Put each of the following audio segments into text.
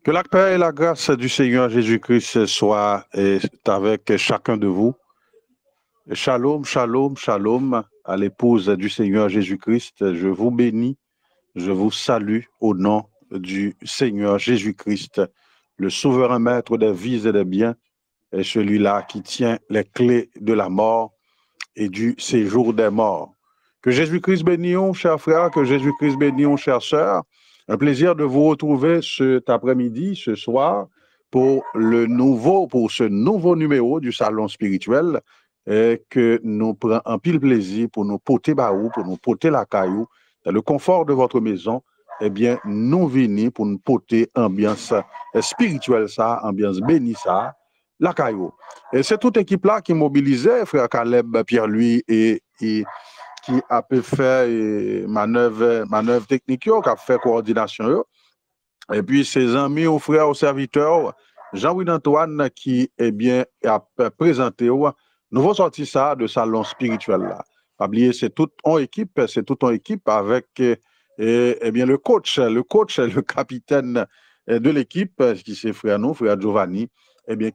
Que la paix et la grâce du Seigneur Jésus-Christ soient avec chacun de vous. Shalom, shalom, shalom à l'épouse du Seigneur Jésus-Christ. Je vous bénis, je vous salue au nom du Seigneur Jésus-Christ, le souverain maître des vies et des biens, et celui-là qui tient les clés de la mort et du séjour des morts. Que Jésus-Christ bénisse, chers frères, que Jésus-Christ bénisse, chères sœurs. Un plaisir de vous retrouver cet après-midi, ce soir, pour ce nouveau numéro du Salon spirituel que nous prenons un pile plaisir pour nous porter baou, pour nous porter la caillou, dans le confort de votre maison. Eh bien, nous venons pour nous porter ambiance spirituelle, ça, ambiance bénie, ça, la caillou. Et c'est toute équipe-là qui mobilisait, frère Caleb, Pierre-Louis et qui a pu faire manœuvre technique, qui a fait coordination. Et puis ses amis, aux frères, aux serviteurs, Jean-Louis Antoine, qui a présenté nouveau sorti ça de salon spirituel là. Pas oublier, c'est toute une équipe avec le coach, le capitaine de l'équipe, qui c'est frère Giovanni,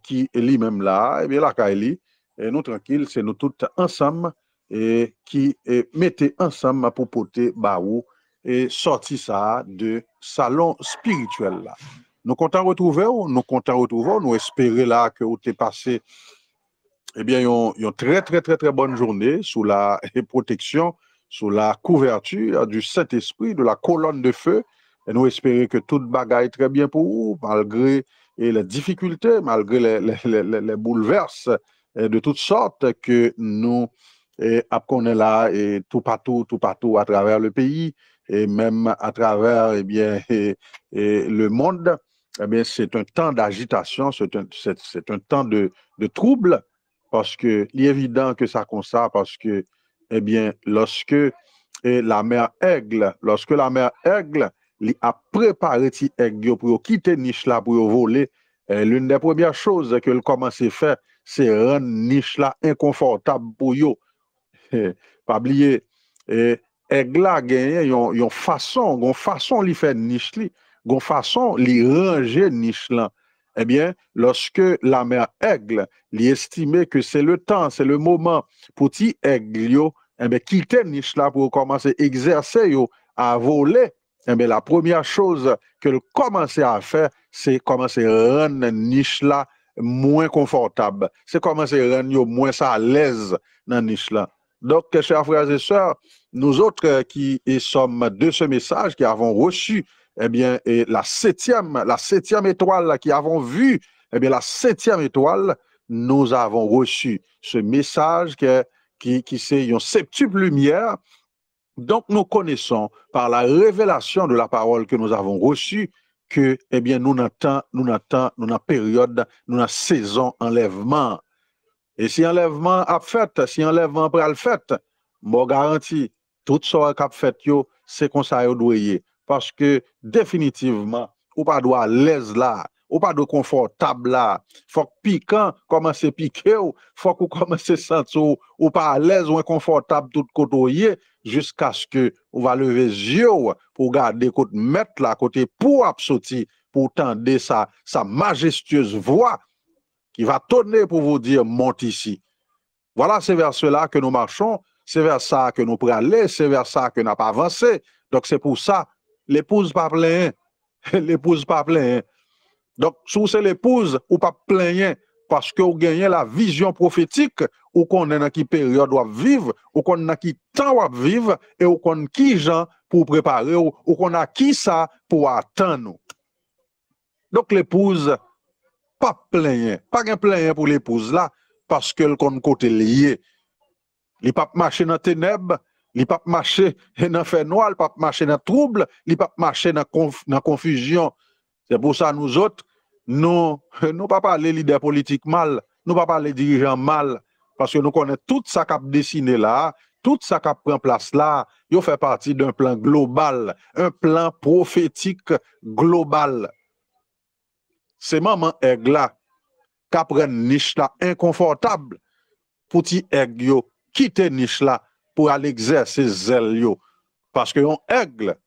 qui est lui-même là, la Kaili, et nous tranquilles, c'est nous tous ensemble et qui mettez ensemble pour porter baou et sorti ça de salon spirituel là. Nous comptons retrouver, nous espérer là que vous t'es passé une très très très très bonne journée sous la protection, sous la couverture du Saint-Esprit, de la colonne de feu. Et nous espérons que toute bagaille très bien pour vous, malgré les difficultés, malgré les bouleverses de toutes sortes que nous apprenons là et tout partout à travers le pays et même à travers le monde. C'est un temps d'agitation, c'est un temps de trouble, parce que il est évident que ça comme ça, parce que lorsque la mère aigle a préparé ti aigle pour quitter niche là pour voler, l'une des premières choses qu'elle commence à faire, c'est rendre niche là inconfortable pour yo. Pas oublier, aigle a gagné une façon li faire niche li, une façon li ranger niche là. Eh bien, lorsque la mère aigle li estime que c'est le temps, c'est le moment pour ti aigle yo, quitter niche là pour commencer à exercer yo, à voler, la première chose qu'elle commence à faire, c'est commencer à rendre niche là moins confortable. C'est commencer à rendre yo moins à l'aise dans niche là. Donc, chers frères et sœurs, nous autres qui sommes de ce message, qui avons reçu la septième étoile, qui avons vu la septième étoile, nous avons reçu ce message qui c'est une septuple lumière. Donc, nous connaissons par la révélation de la parole que nous avons reçue que nous n'attendons période, nous n'avons saison enlèvement. Et si enlèvement a fait, si enlèvement pral fait, moi garantis, tout ça qu'a fait yo, c'est comme ça yo doit y. Parce que définitivement, ou pas doit à l'aise là, ou pas de confortable là. Faut que piquant commence à piquer, faut que commence à sentir ou pas à l'aise ou inconfortable tout côté jusqu'à ce que on va lever les yeux pour garder côté mettre là côté pour absortir pour tendre sa majestueuse voix qui va tonner pour vous dire monte ici. Voilà, c'est vers cela que nous marchons, c'est vers ça que nous pourrons aller, c'est vers ça que nous n'avons pas avancé. Donc c'est pour ça, l'épouse pas plein, l'épouse pas plein. Donc, si c'est l'épouse ou pas plein, parce que vous gagnez la vision prophétique, ou qu'on est dans quelle période doit vivre, ou qu'on a qui temps doit vivre, et ou qu'on qui gens pour préparer, ou qu'on a qui ça pour attendre. Donc l'épouse pas plein, pas un plein pour l'épouse là, parce que le côté lié. Il pas marcher dans ténèbres, il pas marcher dans fait noir, il pas marcher dans trouble, il pas marcher dans confusion. C'est pour ça nous autres, nous pas parler leader politique mal, nous pas parler dirigeant mal, parce que nous connaissons tout ça qui a dessiné là, tout ça qui a pris place là, il fait partie d'un plan global, un plan prophétique global. C'est maman aigle là qui prenne niche là inconfortable pour ti aigle yo quitter niche là pour aller exercer zèle yo, parce que un aigle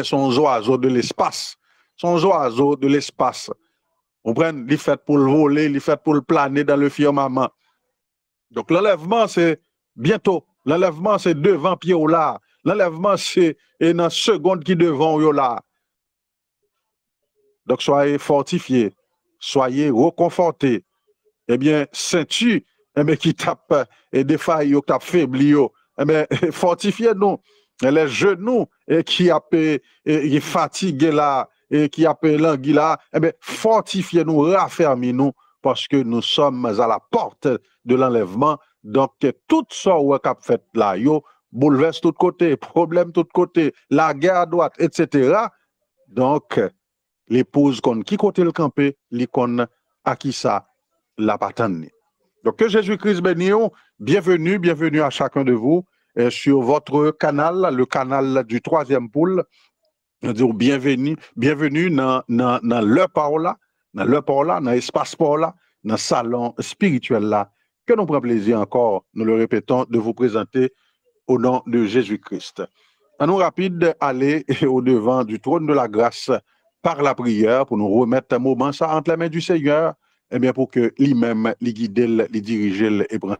son oiseau de l'espace, Son oiseau de l'espace. On prend, il fait pour le voler, il fait pour le planer dans le firmament. Donc l'enlèvement, c'est bientôt. L'enlèvement, c'est devant pied au là. L'enlèvement, c'est dans seconde qui devant au là. Donc soyez fortifiés, soyez reconfortés. Eh bien, ceinture, eh bien, qui tape et des failles qui tape faibli, eh bien, fortifiez-nous. Les genoux qui a qui fatigué là et qui a l'anguille là, eh bien, fortifiez-nous, raffermez-nous parce que nous sommes à la porte de l'enlèvement. Donc, tout ça qui a fait là, yo, bouleverse tout côté, problème tout côté, la guerre à droite, etc. Donc, l'épouse qui côté le campé, l'icône à qui ça la patane. Donc, que Jésus-Christ bénisse, bienvenue à chacun de vous sur votre canal, le canal du troisième poule. Bienvenue dans leur parole, dans l'espace parole, dans le salon spirituel là, que nous prenons plaisir encore, nous le répétons, de vous présenter au nom de Jésus-Christ. À nous rapide, aller au-devant du trône de la grâce par la prière pour nous remettre un moment ça entre les mains du Seigneur, eh bien pour que lui-même, les guide, les dirige et prenne.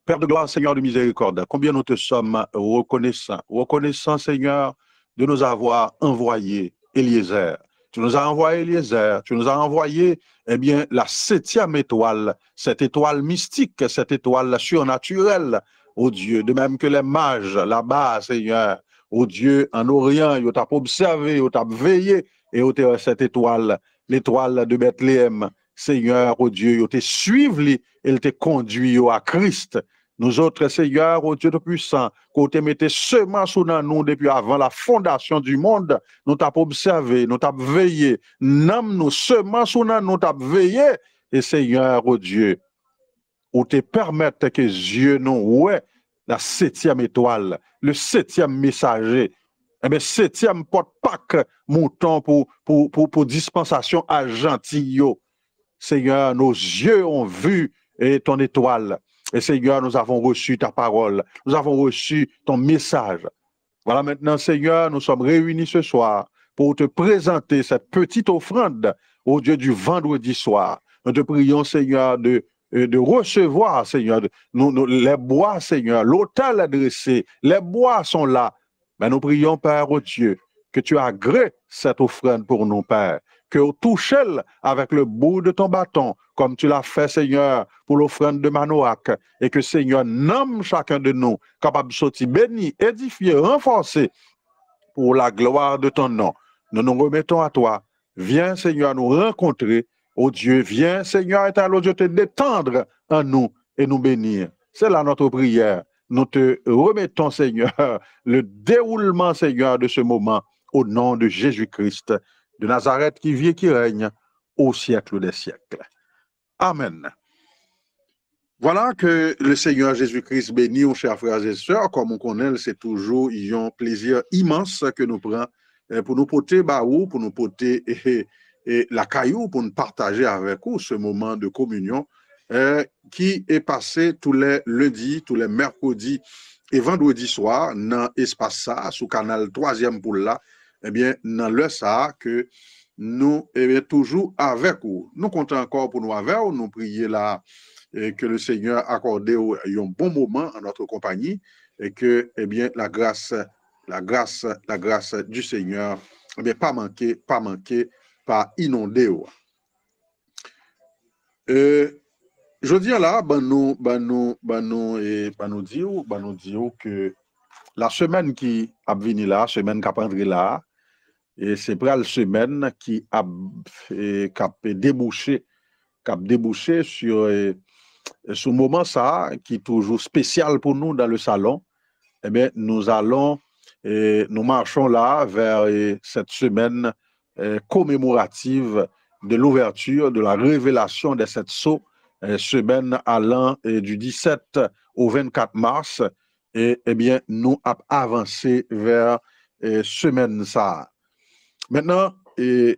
Père de gloire, Seigneur de miséricorde, combien nous te sommes reconnaissants, Seigneur, de nous avoir envoyé Eliezer. Tu nous as envoyé Eliezer, tu nous as envoyé, eh bien, la 7e étoile, cette étoile mystique, cette étoile surnaturelle, ô Dieu, de même que les mages là-bas, Seigneur, ô Dieu, en Orient, ils t'ont observé, ils t'ont veillé, et ô cette étoile, l'étoile de Bethléem, Seigneur, ô Dieu, ils te suivent, et ils te conduisent à Christ. Nous autres, Seigneur, ô Dieu de puissant, qu'on te mette semence sous nous depuis avant la fondation du monde, nous t'avons observé, nous t'avons veillé, nous semence sous nous t'avons veillé, et Seigneur, ô Dieu, ou te permettre que Dieu nous, ouais, la 7e étoile, le 7e messager, eh bien, 7e porte-pack mouton pour dispensation à gentil. Seigneur, nos yeux ont vu ton étoile. Et Seigneur, nous avons reçu ta parole. Nous avons reçu ton message. Voilà maintenant, Seigneur, nous sommes réunis ce soir pour te présenter cette petite offrande au Dieu du vendredi soir. Nous te prions, Seigneur, de recevoir, Seigneur, les bois, Seigneur, l'autel adressé, les bois sont là. Mais nous prions, Père, au Dieu, que tu agrées cette offrande pour nous, Père, que tu touches avec le bout de ton bâton, comme tu l'as fait, Seigneur, pour l'offrande de Manoach, et que, Seigneur, nomme chacun de nous, capable de sortir béni, édifié, renforcé, pour la gloire de ton nom. Nous nous remettons à toi. Viens, Seigneur, nous rencontrer. Oh Dieu, viens, Seigneur, éternel Dieu, te détendre en nous et nous bénir. C'est là notre prière. Nous te remettons, Seigneur, le déroulement, Seigneur, de ce moment, au nom de Jésus-Christ, de Nazareth qui vit et qui règne au siècle des siècles. Amen. Voilà que le Seigneur Jésus-Christ bénit, aux chers frères et sœurs. Comme on connaît, c'est toujours un plaisir immense que nous prenons pour nous porter baou, pour nous porter la caillou, pour nous partager avec vous ce moment de communion qui est passé tous les lundis, tous les mercredis et vendredis soir dans l'espace ça, sous canal 3e pour là, eh bien, dans le ça que nous, eh bien, toujours avec vous. Nous comptons encore pour nous avec vous, nous prier là, et que le Seigneur accorde un bon moment en notre compagnie et que, eh bien, la grâce du Seigneur, eh bien, pas manquer, pas inonder. Je dis là, nous dire que la semaine qui a venu là, semaine qui a prendré là, et c'est pour la semaine qui a débouché sur ce moment ça qui est toujours spécial pour nous dans le salon. Eh bien, nous marchons là vers cette semaine commémorative de l'ouverture de la révélation des 7 sceaux, semaine allant du 17 au 24 mars. Et eh bien, nous avons avancé vers semaine ça. Maintenant, ces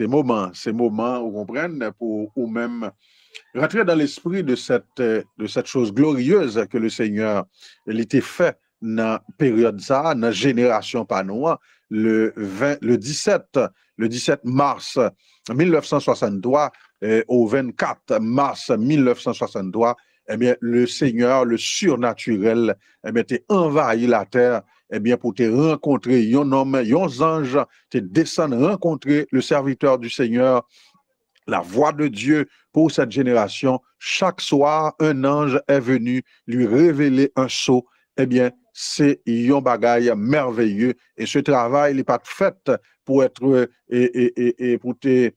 moments, vous comprenez, pour ou même rentrer dans l'esprit de cette chose glorieuse que le Seigneur l'était fait dans période ça, dans génération pas nous, le 17 mars 1963 au 24 mars 1963, eh bien, le Seigneur, le surnaturel, eh bien, t'es envahi la terre, eh bien, pour te rencontrer un homme, un ange, te descendre rencontrer le serviteur du Seigneur, la voix de Dieu pour cette génération. Chaque soir, un ange est venu lui révéler un sceau. Eh bien, c'est un bagage merveilleux. Et ce travail n'est pas fait pour être et pour te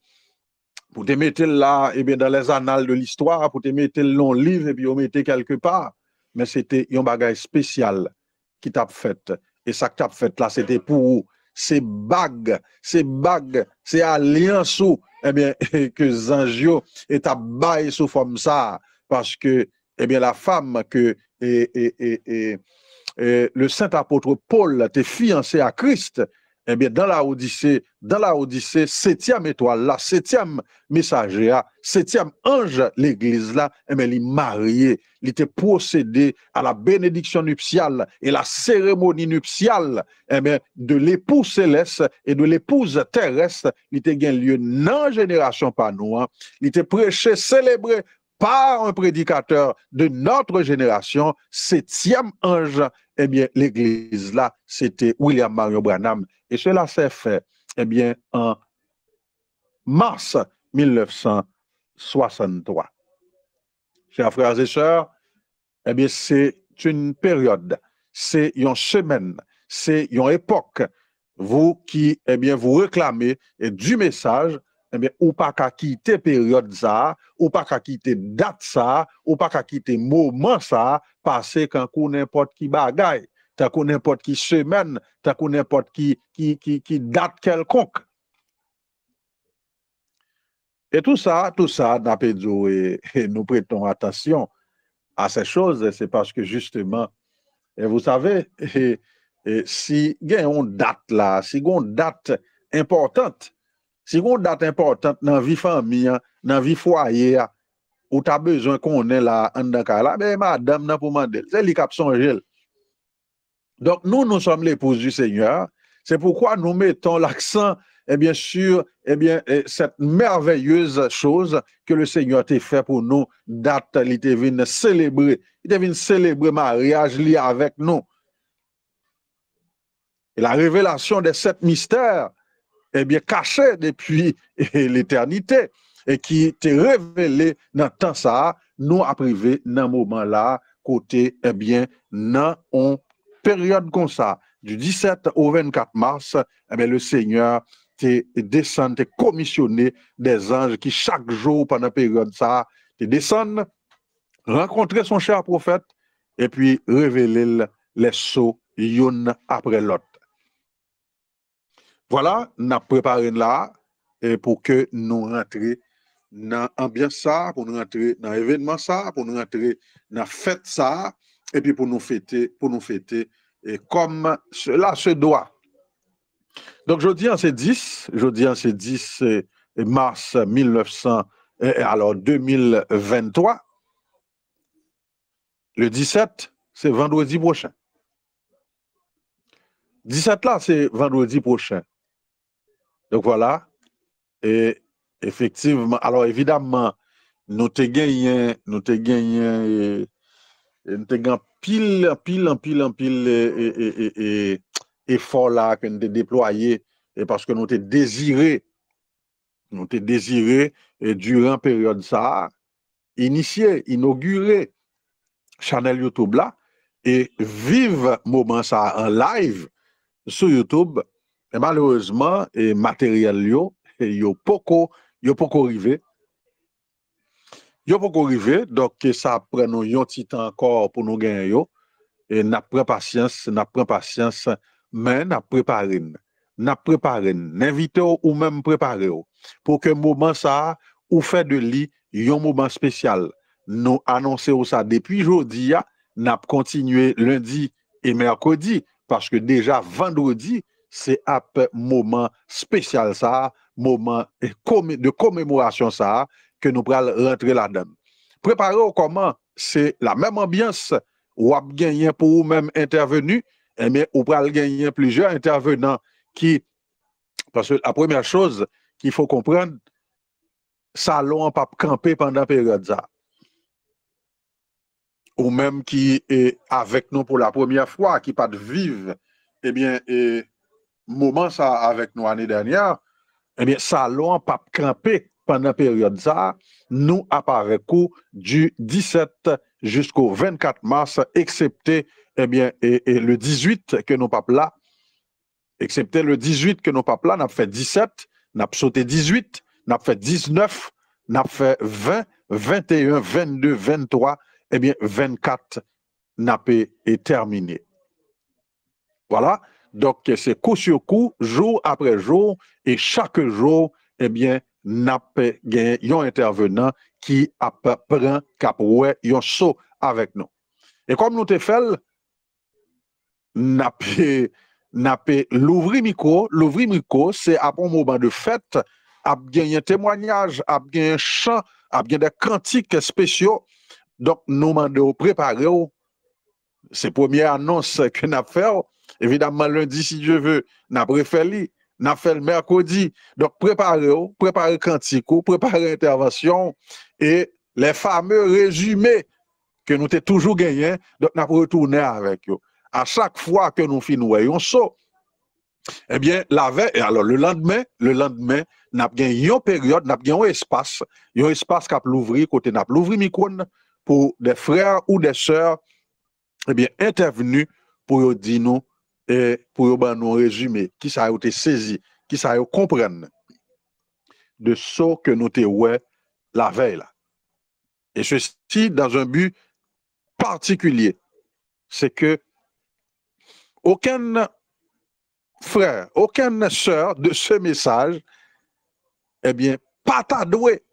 mettre là, eh bien, dans les annales de l'histoire, pour te mettre le long livre et puis on mettre quelque part. Mais c'était un bagage spécial qui t'a fait. Et ça que t'a fait là, c'était pour ces bagues, ces alliances, eh bien, que Zangio est à bail sous forme ça. Parce que, eh bien, la femme que le saint apôtre Paul t'est fiancé à Christ, eh bien, dans la Odyssée, septième étoile, la septième messager, septième ange, l'église là, eh bien, il est marié, il était procédé à la bénédiction nuptiale et la cérémonie nuptiale, eh bien, de l'époux céleste et de l'épouse terrestre, il était gain lieu dans génération par nous, hein. Il était prêché, célébré par un prédicateur de notre génération, septième ange, eh bien, l'église là, c'était William Marion Branham. Et cela s'est fait, eh bien, en mars 1963. Chers frères et sœurs, eh bien, c'est une période, c'est une semaine, c'est une époque. Vous qui, eh bien, vous réclamez du message, eh bien, ou pas qu'à quitter période ça, ou pas qu'à quitter date ça, ou pas qu'à quitter moment ça, passer quand n'importe qui bagaille, tant qu'on n'importe qui semaine, tant qu'on n'importe qui date quelconque. Et tout ça, Napédio, et nous prêtons attention à ces choses, c'est parce que justement, et vous savez, si il y a une date là, si il y a une date importante, si il y a une date importante dans la vie famille, dans la vie foyer, où tu as besoin qu'on ait là, en là, ben madame, n'a pour demander, c'est lui qui a songé. Donc, nous sommes l'épouse du Seigneur. C'est pourquoi nous mettons l'accent, eh bien, sur cette merveilleuse chose que le Seigneur t'a fait pour nous, date, il était venu célébrer. Il était venu célébrer mariage lié avec nous. Et la révélation de 7 mystères, eh bien, cachés depuis l'éternité, et qui était révélé dans le temps ça, nous a privé dans ce moment-là, côté, eh bien, dans une période comme ça, du 17 au 24 mars, eh bien, le Seigneur t'est descendu, t'est commissionné des anges qui, chaque jour, pendant la période ça, te descendent, rencontrer son cher prophète, et puis révéler les sceaux, l'un après l'autre. Voilà, nous avons préparé là pour que nous rentrions dans l'ambiance ça, pour nous rentrer dans l'événement ça, pour nous rentrer dans la fête ça, et puis pour nous fêter, et comme cela se doit. Donc, jeudi, c'est 10 mars 2023. Le 17, c'est vendredi prochain. 17 là, c'est vendredi prochain. Donc voilà. Et effectivement, alors évidemment, nous te gagnons pile effort là que nous te déployé et parce que nous te désiré et durant période ça inaugurer channel YouTube là et vivre moment ça en live sur YouTube. Et malheureusement, et matériel yo poko arrivé. Yo poko arrivé, donc ça prend nous un petit temps encore pour nous gagner yo. Et n'a pris patience, mais n'a préparé. N'invite ou même préparer pour que moment ça ou fait de lui un moment spécial. Nous annoncer ça depuis jeudi, n'a continué lundi et mercredi parce que déjà vendredi c'est un moment spécial ça, moment de commémoration ça que nous pourrons rentrer là-dedans. Préparer comment? C'est la même ambiance ou ap gagné pour ou même intervenu, eh bien, ou pral gagner plusieurs intervenants qui, parce que la première chose qu'il faut comprendre, salon pas camper pendant la période ça. Ou même qui est avec nous pour la première fois, qui pas de vivre, eh bien, moment ça avec nous l'année dernière, eh bien, salon pas camper pendant la période ça, nous apparaît du 17 jusqu'au 24 mars, excepté, eh bien, et le 18 que nous pas là, excepté le 18 que nous pas là, n'a fait 17, n'a sauté 18, n'a fait 19, n'a fait 20, 21, 22, 23, eh bien, 24 n'a pas été terminé. Voilà. Donc, c'est coup sur coup, jour après jour, et chaque jour, eh bien, n'a pas gagné un intervenant qui apprend cap ouais, un saut avec nous. Et comme nous te fait, n'a pas l'ouvrir micro, c'est à un moment de fête, a gagné un témoignage, a gagné un chant, a gagné des cantiques spéciaux. Donc, nous demandons préparer. C'est la première annonce que nous avons fait. Évidemment, lundi, si Dieu veut, nous avons fait le mercredi. Donc, préparez cantique, préparez intervention et les fameux résumés que nous avons toujours gagnés. Donc, nous avons retourné avec eux. À chaque fois que nous finissons un saut, eh bien, la veille, alors le lendemain, nous avons gagné une période, nous avons gagné un espace qui a l'ouvrir, côté nous avons l'ouvrir micro pour des frères ou des sœurs, eh bien, intervenus pour dire nous et pour nous résumer, qui ça a été saisi, qui ça a comprendre de ce que nous avons la veille là. Et ceci dans un but particulier, c'est que aucun frère, aucune sœur de ce message, eh bien, pas tardoué.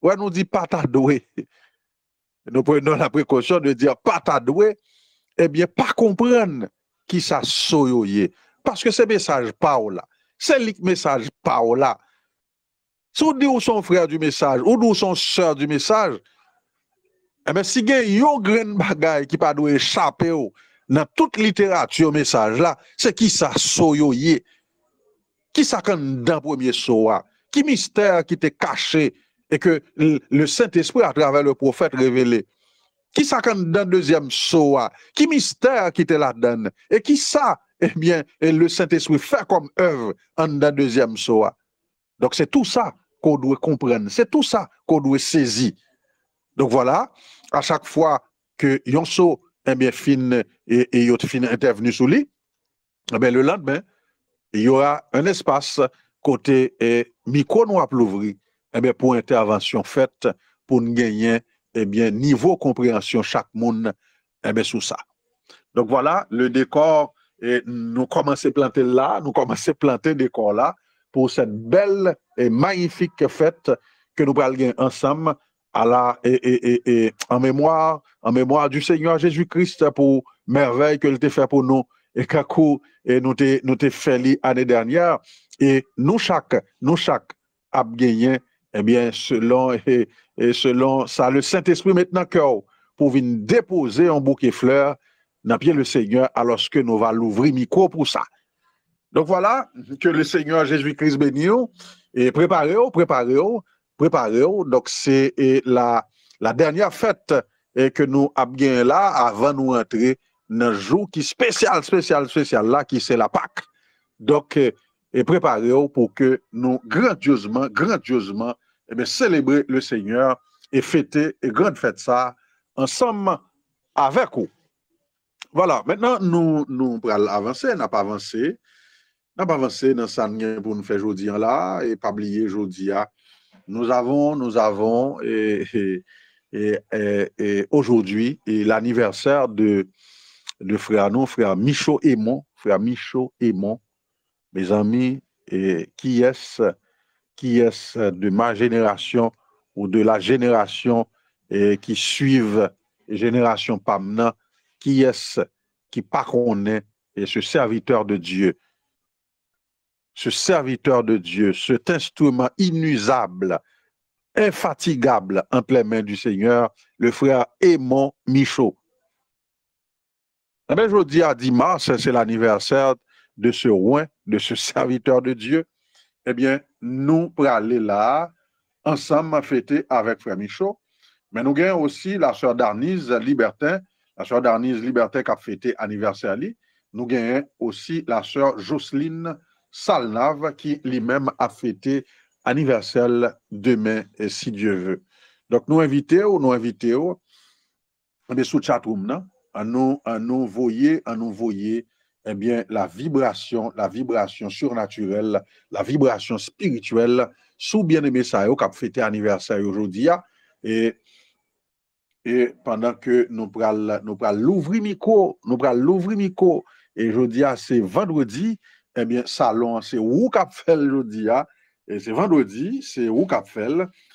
Ouais, nous dit pas tardoué. Nous prenons la précaution de dire pas tardoué, eh bien, pas comprendre qui ça soyoye. Parce que ce message pas là. C'est le message pas là. Si on dit où son frère du message, ou d'où son sœur du message, eh bien, si il y a un grand bagay qui pas doit échapper dans toute littérature message là, c'est qui ça soyoye. Qui ça quand dans premier soir, qui mystère qui était caché et que le Saint-Esprit à travers le prophète révélé. Qui ça quand dans deuxième soir, qui mystère qui était là-dedans et qui ça eh bien et le Saint-Esprit fait comme œuvre en dans deuxième soir. Donc c'est tout ça qu'on doit comprendre, c'est tout ça qu'on doit saisir. Donc voilà, à chaque fois que yon so eh bien fin et yon fin intervenu sous lui, eh bien le lendemain il y aura un espace côté micro nous a l'ouvrir eh bien pour intervention faite pour nous gagner eh bien niveau compréhension chaque monde eh bien sous ça. Donc voilà le décor et nous commençons à planter là, nous commençons à planter le décor là pour cette belle et magnifique fête que nous allons gagner ensemble à la en mémoire du Seigneur Jésus-Christ pour merveille que il a fait pour nous et kakou et nous t'ai fait l'année dernière et nous chaque a gagné eh bien selon ça le Saint-Esprit maintenant cœur pour venir déposer un bouquet de fleurs dans pied le Seigneur alors que nous va l'ouvrir micro pour ça. Donc voilà, que le Seigneur Jésus-Christ bénisse et préparez-vous. Donc c'est la dernière fête que nous avons là avant de nous entrer dans un jour qui spécial là, qui c'est la Pâque. Donc, et préparez-vous pour que nous grandiosement, eh bien, célébrer le Seigneur et fêter et grande fête ça ensemble avec vous. Voilà, maintenant nous allons avancer, n'a pas avancé dans ça pour nous faire aujourd'hui là et pas oublier aujourd'hui. Nous avons et aujourd'hui l'anniversaire de frère Michaud Aimon, mes amis, et qui est de ma génération ou de la génération qui suivent génération Pamna, qui est qui pas connaît et ce serviteur de Dieu, cet instrument inusable, infatigable entre les mains du Seigneur, le frère Aimon Michaud. Eh bien, je dis à 10 mars, c'est l'anniversaire de ce roi, de ce serviteur de Dieu. Eh bien, nous pour aller là, ensemble, fêter avec Frère Michaud. Mais nous avons aussi la sœur Darnise Libertin, la sœur Darnise Libertin qui a fêté anniversaire. Nous avons aussi la sœur Jocelyne Salnave qui lui-même a fêté anniversaire demain, si Dieu veut. Donc, nous invitons, sous chatroom, à nous voyer, eh bien, la vibration surnaturelle, la vibration spirituelle, sous bien-aimé ça, qui a fêté anniversaire aujourd'hui. Et pendant que nous prenons l'ouvrir micro, et aujourd'hui, c'est vendredi, eh bien, salon, c'est où qu'a fait aujourd'hui, et c'est vendredi, c'est où qu'a fait.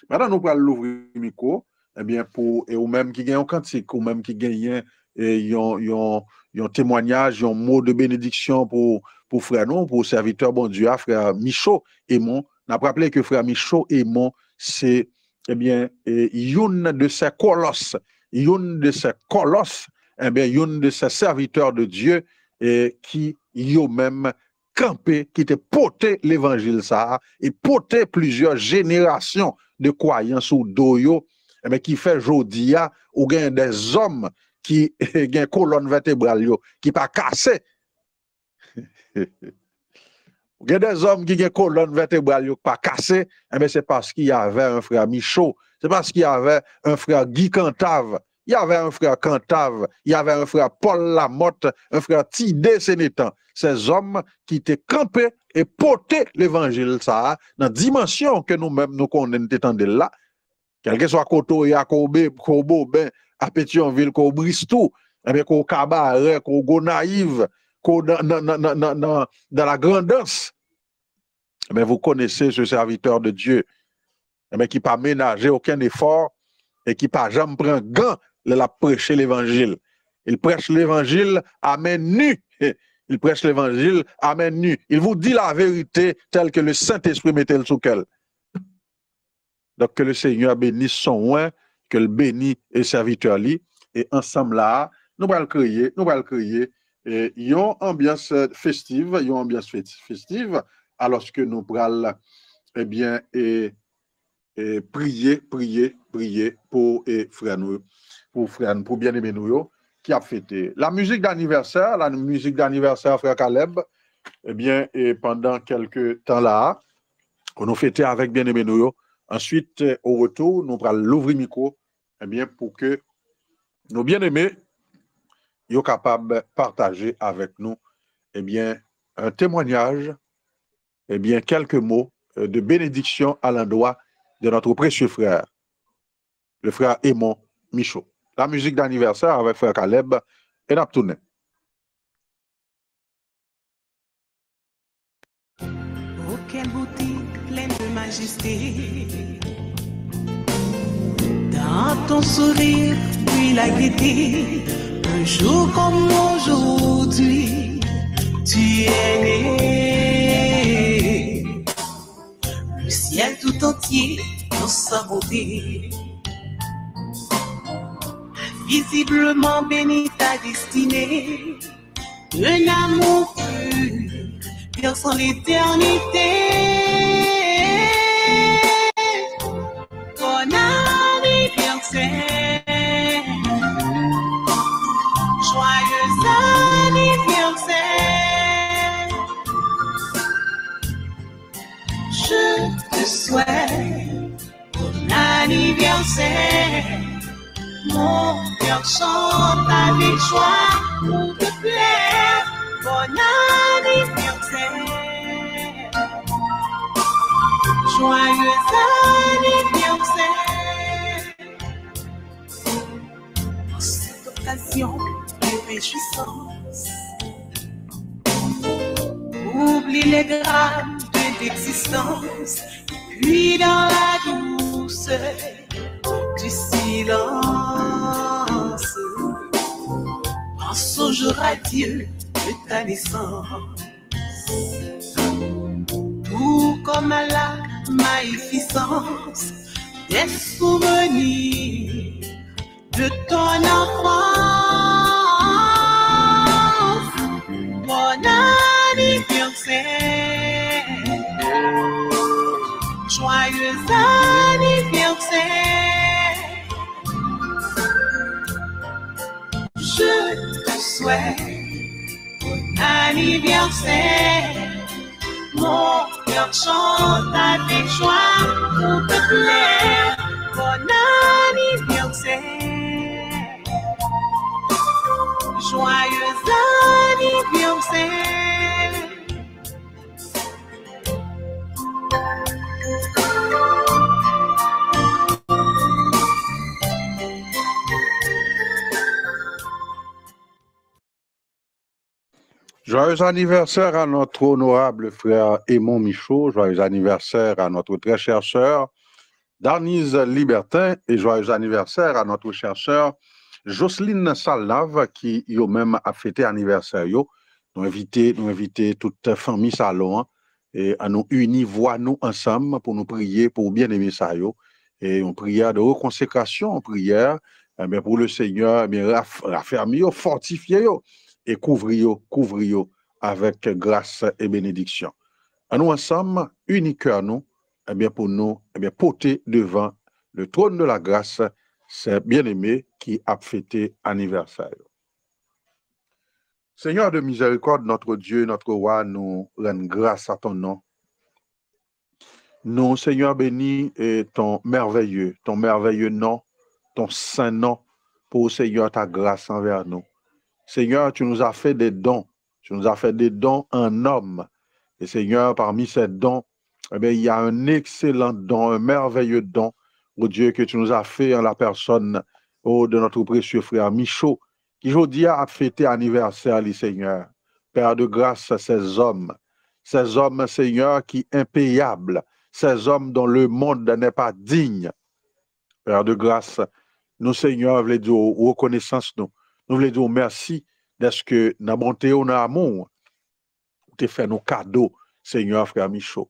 Maintenant, nous prenons l'ouvrir micro, eh bien, ou même qui gagne un cantique, ou même qui gagne un témoignage, un mot de bénédiction pour frère non, pour serviteur bon Dieu, frère Michaud Aymon. On a rappelé que frère Michaud Aymon, c'est, eh bien, une de ces colosses, eh bien, une de ces serviteurs de Dieu, qui, même, campé, qui te porté l'évangile ça, et porté plusieurs générations de croyants sous doyo, mais qui fait jodia ou gain des hommes qui gain colonne vertébrale qui pas cassé. Il y a des hommes qui ont colonne vertébrale qui pas cassé, mais c'est parce qu'il y avait un frère Michaud, c'est parce qu'il y avait un frère Guy Cantave, il y avait un frère Cantave, il y avait un frère Paul Lamotte, un frère Tidé Sénétan. Ces hommes qui étaient campés et porté l'évangile ça dans la dimension que nous-mêmes nous connaissons là. Quel que soit Koto, Yakobe, Kobo, Ben, à Pétionville, Ko Bristou, Ko Cabaret, Ko Gonaïve, Ko dans la grandance. Mais vous connaissez ce serviteur de Dieu, mais qui n'a pas ménagé aucun effort et qui n'a pas jamais pris un gant de prêcher l'évangile. Il prêche l'évangile à main nue. Il prêche l'évangile à main nue. Il vous dit la vérité telle que le Saint-Esprit mettait le sous elle. Donc, que le Seigneur bénisse son oin, que le bénisse et serviteur li. Et ensemble là, nous allons créer une ambiance festive, alors que nous allons, eh bien, prier pour frère nous, pour bien-aimé nous, qui a fêté. La musique d'anniversaire, frère Caleb, eh bien, et pendant quelques temps là, on nous fêtait avec bien-aimé nous. Ensuite, au retour, nous allons l'ouvrir micro, eh bien, pour que nos bien-aimés soient capables de partager avec nous, eh bien, un témoignage, eh bien, quelques mots de bénédiction à l'endroit de notre précieux frère, le frère Aymon Michaud. La musique d'anniversaire avec frère Caleb et Naptouné. Oh, quelle beauté pleine de majesté. Dans ton sourire, puis la gaieté. Un jour comme aujourd'hui, tu es né. Le ciel tout entier dans sa beauté. Visiblement béni ta destinée. Un amour pur, perçant l'éternité. Ton anniversaire. Joyeux anniversaire. Je te souhaite ton anniversaire. Mon cœur chante avec joie pour te plaire. Bon anniversaire. Joyeux anniversaire. En cette occasion de réjouissance, oublie les grammes de l'existence, puis dans la douceur du silence, pense au jour à Dieu de ta naissance. Tout comme à la magnificence des souvenirs de ton enfance. anniversaire. Joyeux anniversaire. Je te souhaite bon anniversaire. Mon cœur chante avec joie pour te plaire. Bon anniversaire. Joyeux anniversaire. Joyeux anniversaire à notre honorable frère Aimon Michaud, joyeux anniversaire à notre très chère sœur Darnise Libertin et joyeux anniversaire à notre chère sœur Jocelyne Salnave qui yo même a fêté anniversaire yo. Nous inviter toute famille salon et à nous unir voix nous ensemble pour nous prier pour bien aimer ça yo et une prière de reconsécration, une prière pour le Seigneur raffermir yo, fortifier yo et couvrir avec grâce et bénédiction. À nous ensemble, unis cœur nous, pour nous, porter devant le trône de la grâce, c'est bien-aimé qui a fêté anniversaire. Seigneur de miséricorde, notre Dieu, notre roi, nous rendons grâce à ton nom. Nous, Seigneur béni, et ton merveilleux nom, ton saint nom, pour Seigneur ta grâce envers nous. Seigneur, tu nous as fait des dons. Tu nous as fait des dons en homme. Et Seigneur, parmi ces dons, il y a un excellent don, un merveilleux don, oh Dieu, que tu nous as fait en la personne de notre précieux frère Michaud, qui aujourd'hui a fêté anniversaire, Seigneur. Père de grâce, ces hommes, Seigneur, qui impayables, ces hommes dont le monde n'est pas digne. Père de grâce, nous, Seigneur, voulons dire reconnaissance, nous voulons dire merci d'être que nous bonté, nous amour, tu fait nos cadeaux, Seigneur, frère Michaud.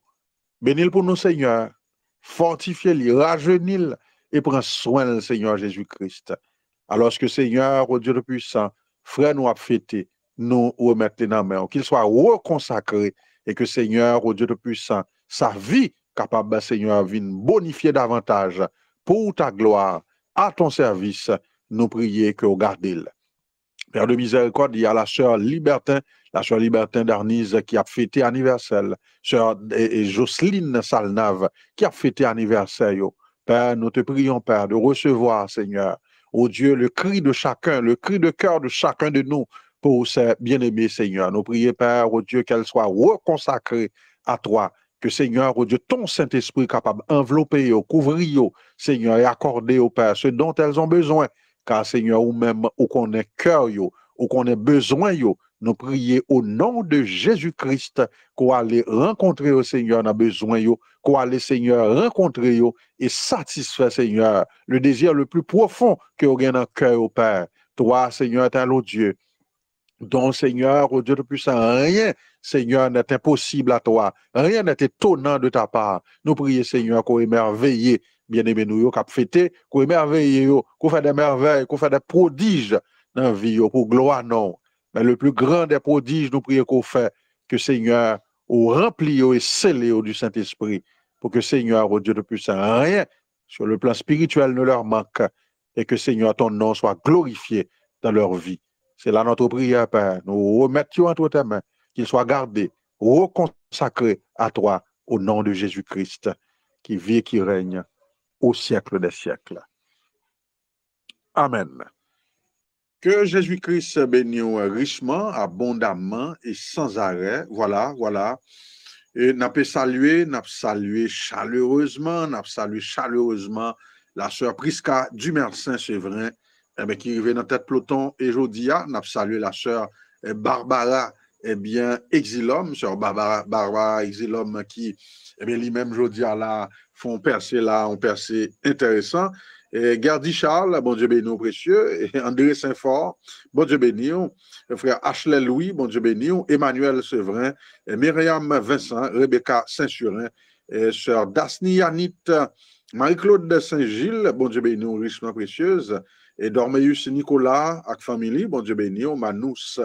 Bénis pour nous, Seigneur, fortifiez-le, rajeunissez-le et prends soin, Seigneur Jésus-Christ. Alors que, Seigneur, au Dieu de puissant, frère nous a fêté, nous remettre dans la main, qu'il soit reconsacré et que, Seigneur, au Dieu de puissant, sa vie capable, Seigneur, vienne bonifier davantage pour ta gloire, à ton service, nous prions que vous gardez-le. Père de miséricorde, il y a la sœur Libertin d'Arnise qui a fêté anniversaire, sœur Jocelyne Salnave qui a fêté anniversaire. Père, nous te prions, Père, de recevoir, Seigneur, ô Dieu, le cri de chacun, le cri de cœur de chacun de nous pour ces bien-aimés, Seigneur. Nous prions, Père, ô Dieu, qu'elle soit reconsacrée à toi, que, Seigneur, ô Dieu, ton Saint-Esprit capable d'envelopper, couvrir, Seigneur, et accorder au Père ce dont elles ont besoin. Car, Seigneur, ou même, ou qu'on ait cœur, ou qu'on ait besoin, nous prions au nom de Jésus-Christ, qu'on allait rencontrer au Seigneur, dans besoin, qu'on allait, Seigneur, rencontrer, et satisfaire, Seigneur, le désir le plus profond que vous avez dans le cœur, au Père. Toi, Seigneur, t'es l'autre Dieu. Donc, Seigneur, au Dieu de puissant, rien, Seigneur, n'est impossible à toi. Rien n'est étonnant de ta part. Nous prions, Seigneur, qu'on émerveille, bien-aimé nous, qu'on fêté, qu'on émerveille, qu'on fait des merveilles, qu'on fait des prodiges dans la vie, pour gloire, non. Mais le plus grand des prodiges, nous prions qu'on fait, que Seigneur, au rempli et scellé du Saint-Esprit, pour que Seigneur, au Dieu de puissant, rien sur le plan spirituel ne leur manque, et que Seigneur, ton nom soit glorifié dans leur vie. C'est là notre prière, Père. Nous remettons entre tes mains, qu'il soit gardé, reconsacré à toi, au nom de Jésus-Christ, qui vit et qui règne au siècle des siècles. Amen. Que Jésus-Christ bénisse richement, abondamment et sans arrêt. Voilà. Et n'a pas salué chaleureusement la sœur Prisca Dumersin-Séverin, qui arrivait dans tête peloton et Jodia, n'a salué la sœur Barbara, Exilum, sœur Barbara Exilum, qui, lui-même, Jodia, là, font percer là, un percé intéressant. Et Gardy Charles, bon Dieu béni, précieux, et André Saint-Fort, bon Dieu béni, frère Ashley Louis, bon Dieu béni, Emmanuel Séverin, Myriam Vincent, Rebecca Saint-Surin, sœur Dasni Yanit, Marie-Claude Saint-Gilles, bon Dieu béni, richement précieuse, et Dormeus Nicolas, avec famille, bon Dieu béni, Manous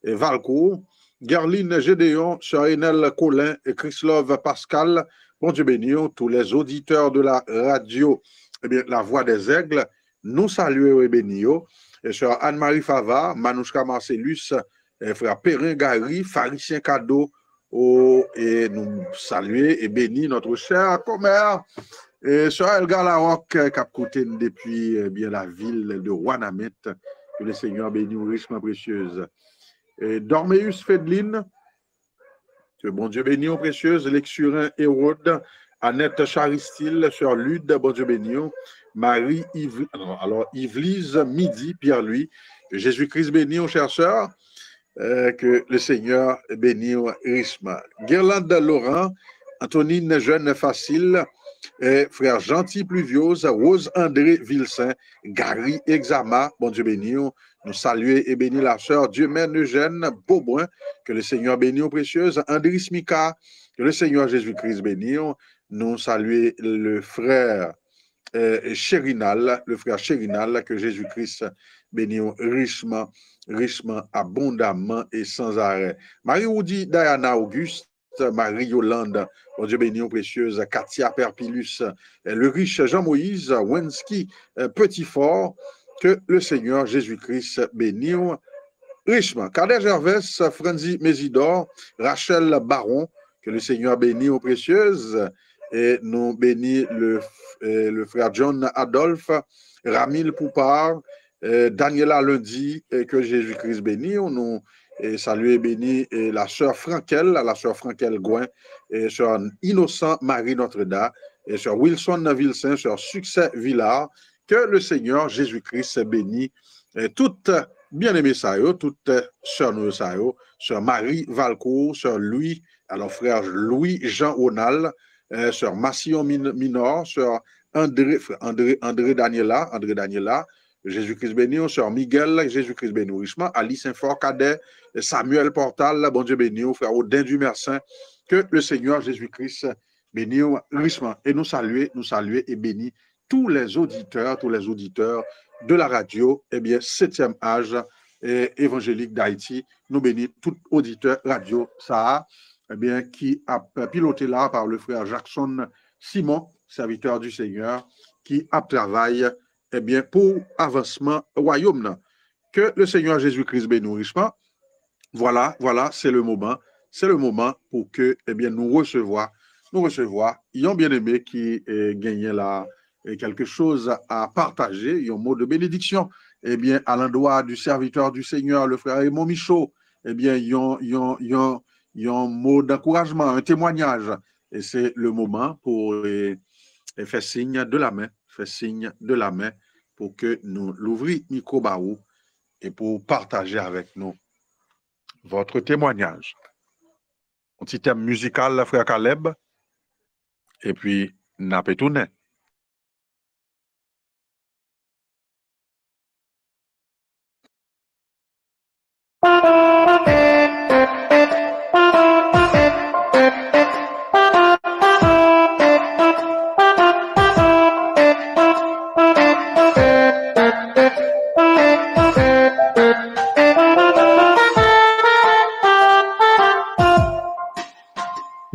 et Valcourt, Gerline Gédéon, sœur Enel Colin et Chrislove Pascal. Bon Dieu béni, tous les auditeurs de la radio, eh bien, La Voix des Aigles, nous saluons et bénissons. Et sœur Anne-Marie Favard, Manouchka Marcellus, frère Perrin Gary, Pharisien Cadeau, et nous saluons et bénissons notre cher commère. Et sœur Elga Larocque, qui a coûté depuis bien la ville de Ouanamet, que le Seigneur bénisse richement précieuse. Et Dormeus Fedline, que bon Dieu bénisse aux précieuses, Lexurin Hérode, Annette Charistil, sœur Lude, bon Dieu bénisse, Marie Yvelise Midi, Pierre-Louis, que Jésus-Christ bénisse aux chères sœurs, que le Seigneur bénisse richement. Guirlande Laurent, Antonine Jeune Facile, frère Gentil Pluvieuse, Rose André Vilsain, Gary Exama, bon Dieu bénisse, nous saluons et bénissons la sœur Dieu-Mène Eugène Beauboin, que le Seigneur bénisse aux précieuses, Andris Mika, que le Seigneur Jésus-Christ bénisse, nous saluons le frère Chérinal, que Jésus-Christ bénisse richement, richement, abondamment et sans arrêt. Marie-Oudi Diana Auguste, Marie-Yolande, bon Dieu béni, précieuse, Katia Perpilus, le riche Jean-Moïse, Wensky, Petit-Fort, que le Seigneur Jésus-Christ bénisse richement. Kader Gervais, Franzi Mésidor, Rachel Baron, que le Seigneur bénisse aux précieuses, et nous bénit le frère John Adolphe, Ramil Poupard, Daniela Lundi, et que Jésus-Christ bénisse. Nous saluons et bénit la sœur Frankel Gouin, et sœur Innocent Marie Notre-Dame, et sœur Wilson Vilsain, sœur Succès Villard, que le Seigneur Jésus-Christ bénisse toutes bien-aimées Sayo, toutes sœurs nous Sayo, sœur Marie Valcourt, sœur Louis, alors frère Louis Jean Onal, sœur Massillon Minor, sœur André Daniela, Jésus-Christ béni, sœur Miguel, Jésus-Christ béni richement, Ali Saint-Fort, Cadet, Samuel Portal, bon Dieu béni, frère Audin Dumersin, que le Seigneur Jésus-Christ béni richement. Et nous saluer et bénir tous les auditeurs de la radio, eh bien, 7e âge évangélique d'Haïti, nous bénissons tout auditeur radio, ça, eh bien, qui a piloté là par le frère Jackson Simon, serviteur du Seigneur, qui a travaillé, eh bien, pour avancement royaume. Que le Seigneur Jésus-Christ bénisse richement. Voilà, c'est le moment pour que, eh bien, nous recevoir, ils ont bien aimé qui gagnait là quelque chose à partager, un mot de bénédiction, eh bien, à l'endroit du serviteur du Seigneur, le frère Raymond Michaud, eh bien, ils ont un mot d'encouragement, un témoignage, et c'est le moment pour faire signe de la main, pour que nous l'ouvrions micro barou et pour partager avec nous votre témoignage. Un petit thème musical, frère Caleb, et puis Napetoune.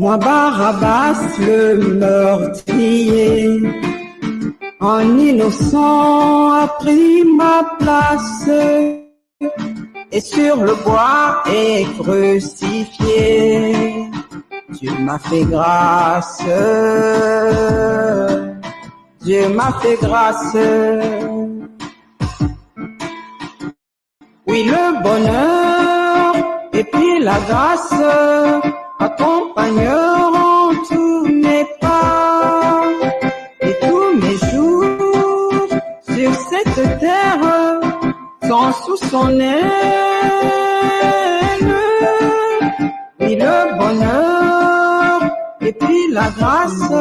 Moi, Barabbas, le meurtrier, un innocent a pris ma place et sur le bois est crucifié. Dieu m'a fait grâce, Dieu m'a fait grâce. Oui, le bonheur et puis la grâce accompagneront tous mes pas et tous mes jours sur cette terre sont sous son aile. Et le bonheur et puis la grâce.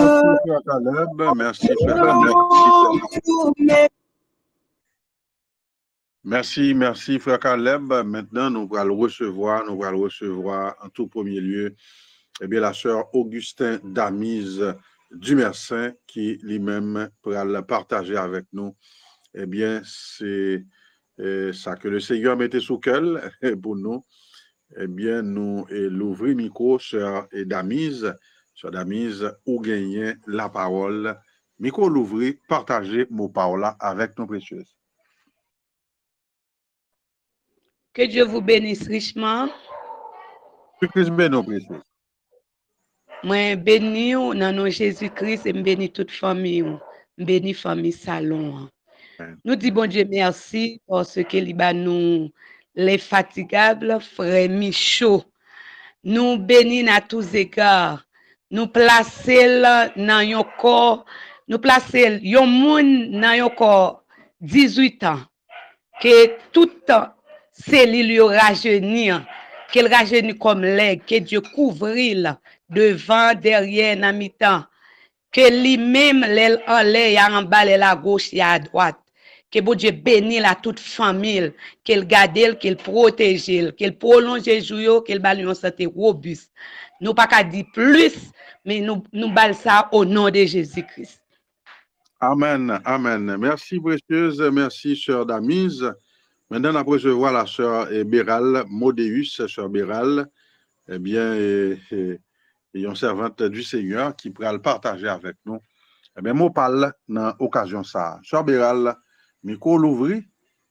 Merci, Merci, frère Caleb. Maintenant, nous allons recevoir en tout premier lieu, eh bien, la sœur Augustin Damise Dumersin, qui lui-même pourra le partager avec nous. Eh bien, c'est ça que le Seigneur mettait sous cœur pour nous. eh bien, nous l'ouvrir micro, sœur Damise. Sœur Damise, ou gagner la parole. Micro l'ouvrir, partager mon parole avec nos précieuses. Que Dieu vous bénisse richement. Christ bénisse nos précieuses. Moi, béni dans le nom de Jésus-Christ et béni toute famille. Béni famille Salon. Nous disons bon Dieu merci parce que nous les fatigables, frère Michaud. Nous bénissons à tous égards. Nous plaçons dans un corps, nous plaçons un monde dans un corps 18 ans. Que tout cellule rajeunit, qu'elle rajeunit comme l'aigle, que Dieu couvre devant, derrière, dans mi-temps. Que lui-même, l'aile en l'air, en bas, l'aile à gauche et à droite. Que bon Dieu bénisse la toute famille, qu'elle garde, qu'elle protège, qu'elle prolonge les jours, qu'elle balle une santé robuste. Nous pas qu'à dire plus, mais nous balle ça au nom de Jésus-Christ. Amen, amen. Merci précieuse, merci sœur Damise. Maintenant, après recevoir la sœur Béral, Modéus, sœur Béral, eh bien, une servante du Seigneur qui pourra le partager avec nous. Eh bien, moi parle dans l'occasion ça. Sœur Béral, micro l'ouvri,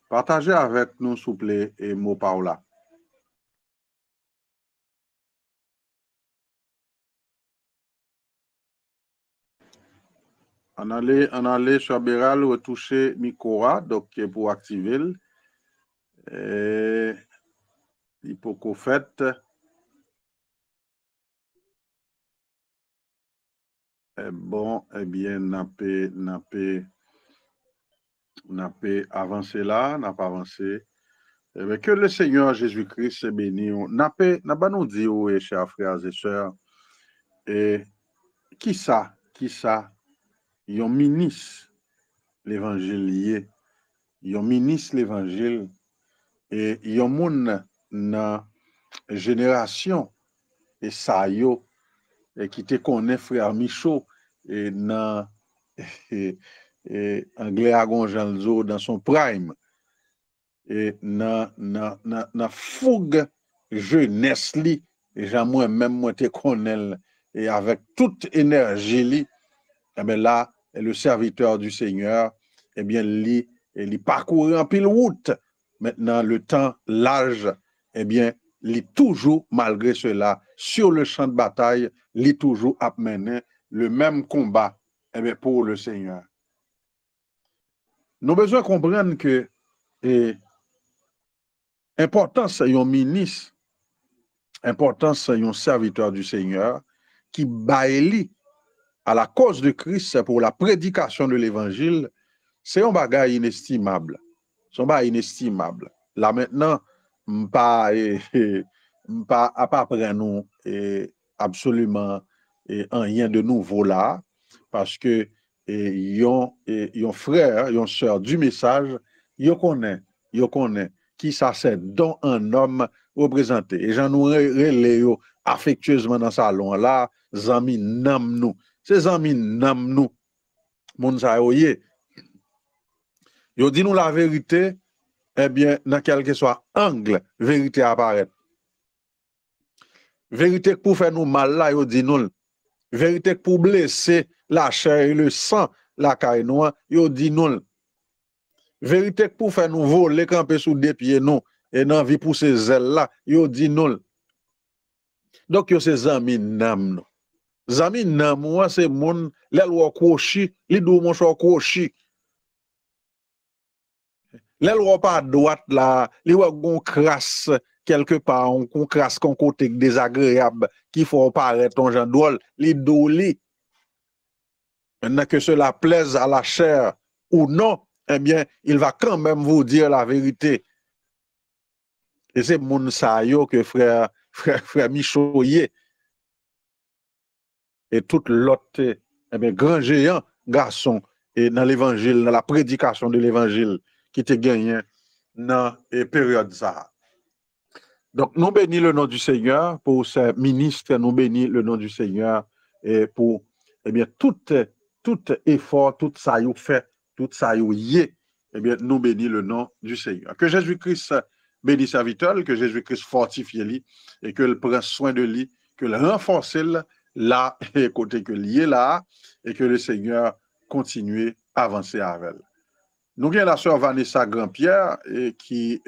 partagez avec nous, s'il vous plaît, et mot Paola. On allait, Sœur Béral, retoucher micro, donc pour activer. Il faut qu'on fait. Bon, eh bien, n'a avancé là, n'a pas avancé. Eh bien, que le Seigneur Jésus-Christ se bénisse. N'a pas nous dit, oui, chers frères et sœurs, et qui ça, yon ministre l'évangile, yon ministre l'évangile, et yon moun nan génération, et ça yo, et qui te connaît frère Michaud, et nan anglais Agonjanzo dans son prime, et nan fougue jeunesse li, et moi-même moi te connais, et avec toute énergie li, eh bien là, le serviteur du Seigneur, eh bien, il parcourt en pile route. Maintenant, le temps, l'âge, eh bien, il toujours, malgré cela, sur le champ de bataille, il toujours à mener le même combat, eh bien, pour le Seigneur. Nous avons besoin de comprendre que importance un ministre, importance un serviteur du Seigneur qui baille à la cause de Christ pour la prédication de l'évangile, c'est un bagage inestimable. C'est un bagage inestimable. Là maintenant, pas après nous absolument rien de nouveau là, parce que yon frère, yon sœur du message, yon connaît qui ça c'est dont un homme représenté. Et j'en nous relais affectueusement dans ce salon là, zami nam nous. Ces amis nam nous, moun sa yoye, yo dit nous la vérité, eh bien, dans quel que soit angle, vérité apparaît. Vérité pour faire nous mal là, yo dit nous. Vérité pour blesser la chair et le sang, la caille noire, yo dit nous. Vérité pour faire nous voler, camper sous des pieds nous, et dans vie pour ces ailes là, yo dit nous. Donc, yo ces amis nam nous. Zami nan moi c'est mon l'el wa kochi li do mon cho kochi l'el wa pas droite là li wa gon crasse quelque part on crasse kon côté désagréable qui faut paraître ton genre drôle li do li maintenant que cela plaise à la chair ou non eh bien il va quand même vous dire la vérité et c'est mon sa yo que frère Michoye et tout l'autre grand géant garçon et dans l'évangile, dans la prédication de l'évangile qui te gagné dans la période ça. Donc nous bénissons le nom du Seigneur pour ces ministres, nous bénissons le nom du Seigneur et pour tout effort, tout ça you fait, tout ça you y est, nous bénissons le nom du Seigneur. Que Jésus-Christ bénisse serviteur, que Jésus-Christ fortifie lui et que le prenne soin de lui, que le renforce là, et côté que lié là, et que le Seigneur continue à avancer avec elle. Nous avons la sœur Vanessa Grand-Pierre qui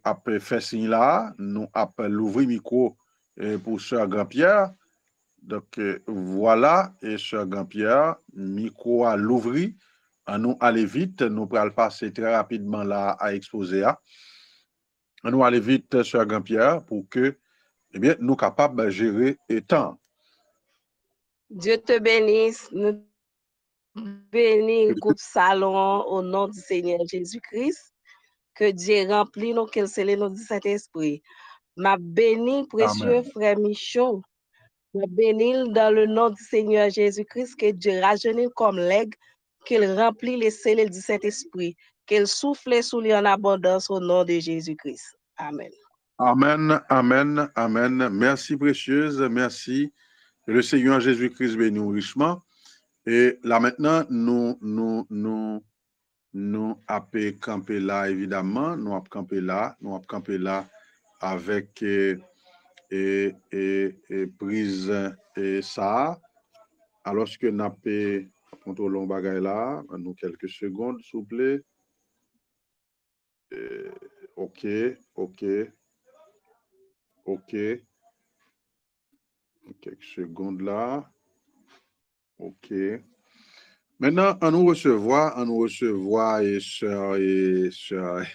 a fait signe là, nous avons l'ouvrir micro pour sœur Grand-Pierre. Donc voilà, et sœur Grand-Pierre, micro à l'ouvrir. Nous aller vite, nous pourrons passer très rapidement là à exposer. Nous aller vite, sœur Grand-Pierre, pour que eh bien, nous capables de gérer le temps. Dieu te bénisse. Nous bénissons le groupe Salon au nom du Seigneur Jésus-Christ. Que Dieu remplit nos cœurs, c'est le nom du Saint-Esprit. Ma béni, précieux frère Michaud. Ma béni dans le nom du Seigneur Jésus-Christ. Que Dieu rajeunisse comme l'aigle, qu'il remplit les cellules du Saint-Esprit, qu'il souffle sous lui en abondance au nom de Jésus-Christ. Amen. Amen, amen, amen. Merci précieuse, merci. Le Seigneur Jésus-Christ bénit richement. Et là maintenant, nous avons campé là, évidemment. Nous avons campé là avec prise ça. Alors que nous avons contrôlé bagay là, nous quelques secondes, s'il vous plaît. OK. Quelques secondes là. OK. Maintenant, on nous recevoir et sœur,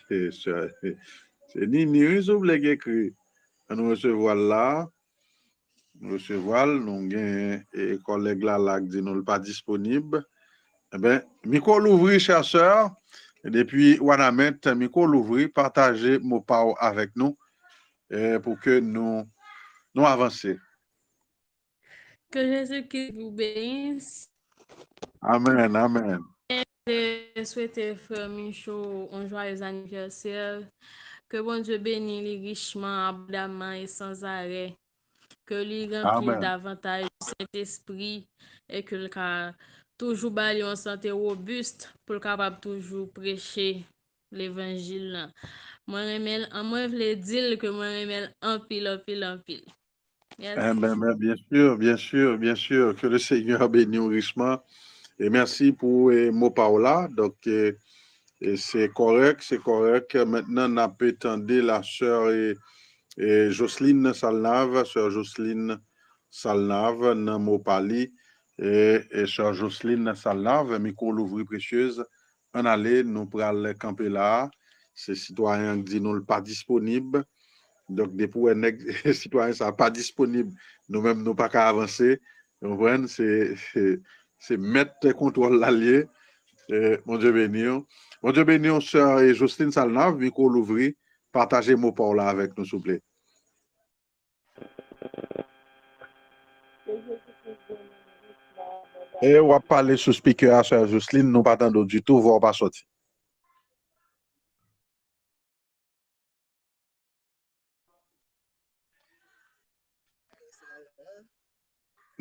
c'est ni oublié écrit. On nous recevoir là. Nous recevoir, nous avons un collègue là qui dit nous pas disponible. Eh bien, micro l'ouvrir, chère sœur. Et depuis Wanamet, micro l'ouvrir, partagez mon parole avec nous pour que nous avancions. Que Jésus-Christ vous bénisse. Amen, amen. Je souhaite frère Michaud un joyeux anniversaire. Que bon Dieu bénisse richement, abondamment et sans arrêt. Que lui remplisse davantage du Saint-Esprit et que le cas toujours bali en santé robuste pour le capable toujours prêcher l'évangile. Moi je dire que moi remel en pile. Merci. Bien sûr, que le Seigneur bénisse richement. Et merci pour mon parola. Donc, c'est correct. Maintenant, on a étendu la sœur Jocelyne Salnave, sœur Jocelyne Salnave, dans mon pali, et sœur Jocelyne Salnave, micro l'ouvrir précieuse, en aller, nous prenons camper là. Ces citoyens qui disent nous pas disponibles. Donc, depuis les citoyens ne sont pas disponibles, nous-mêmes, nous pas qu'à avancer. Vous comprenez? C'est mettre contrôle l'allié. Mon Dieu béni. Mon Dieu béni, sœur Jocelyne Salnave, micro l'ouvrir, partagez mon parole là avec nous, s'il vous plaît. Et on va parler sous speaker à sœur Jocelyne, nous pas attendre du tout, voir pas sortir.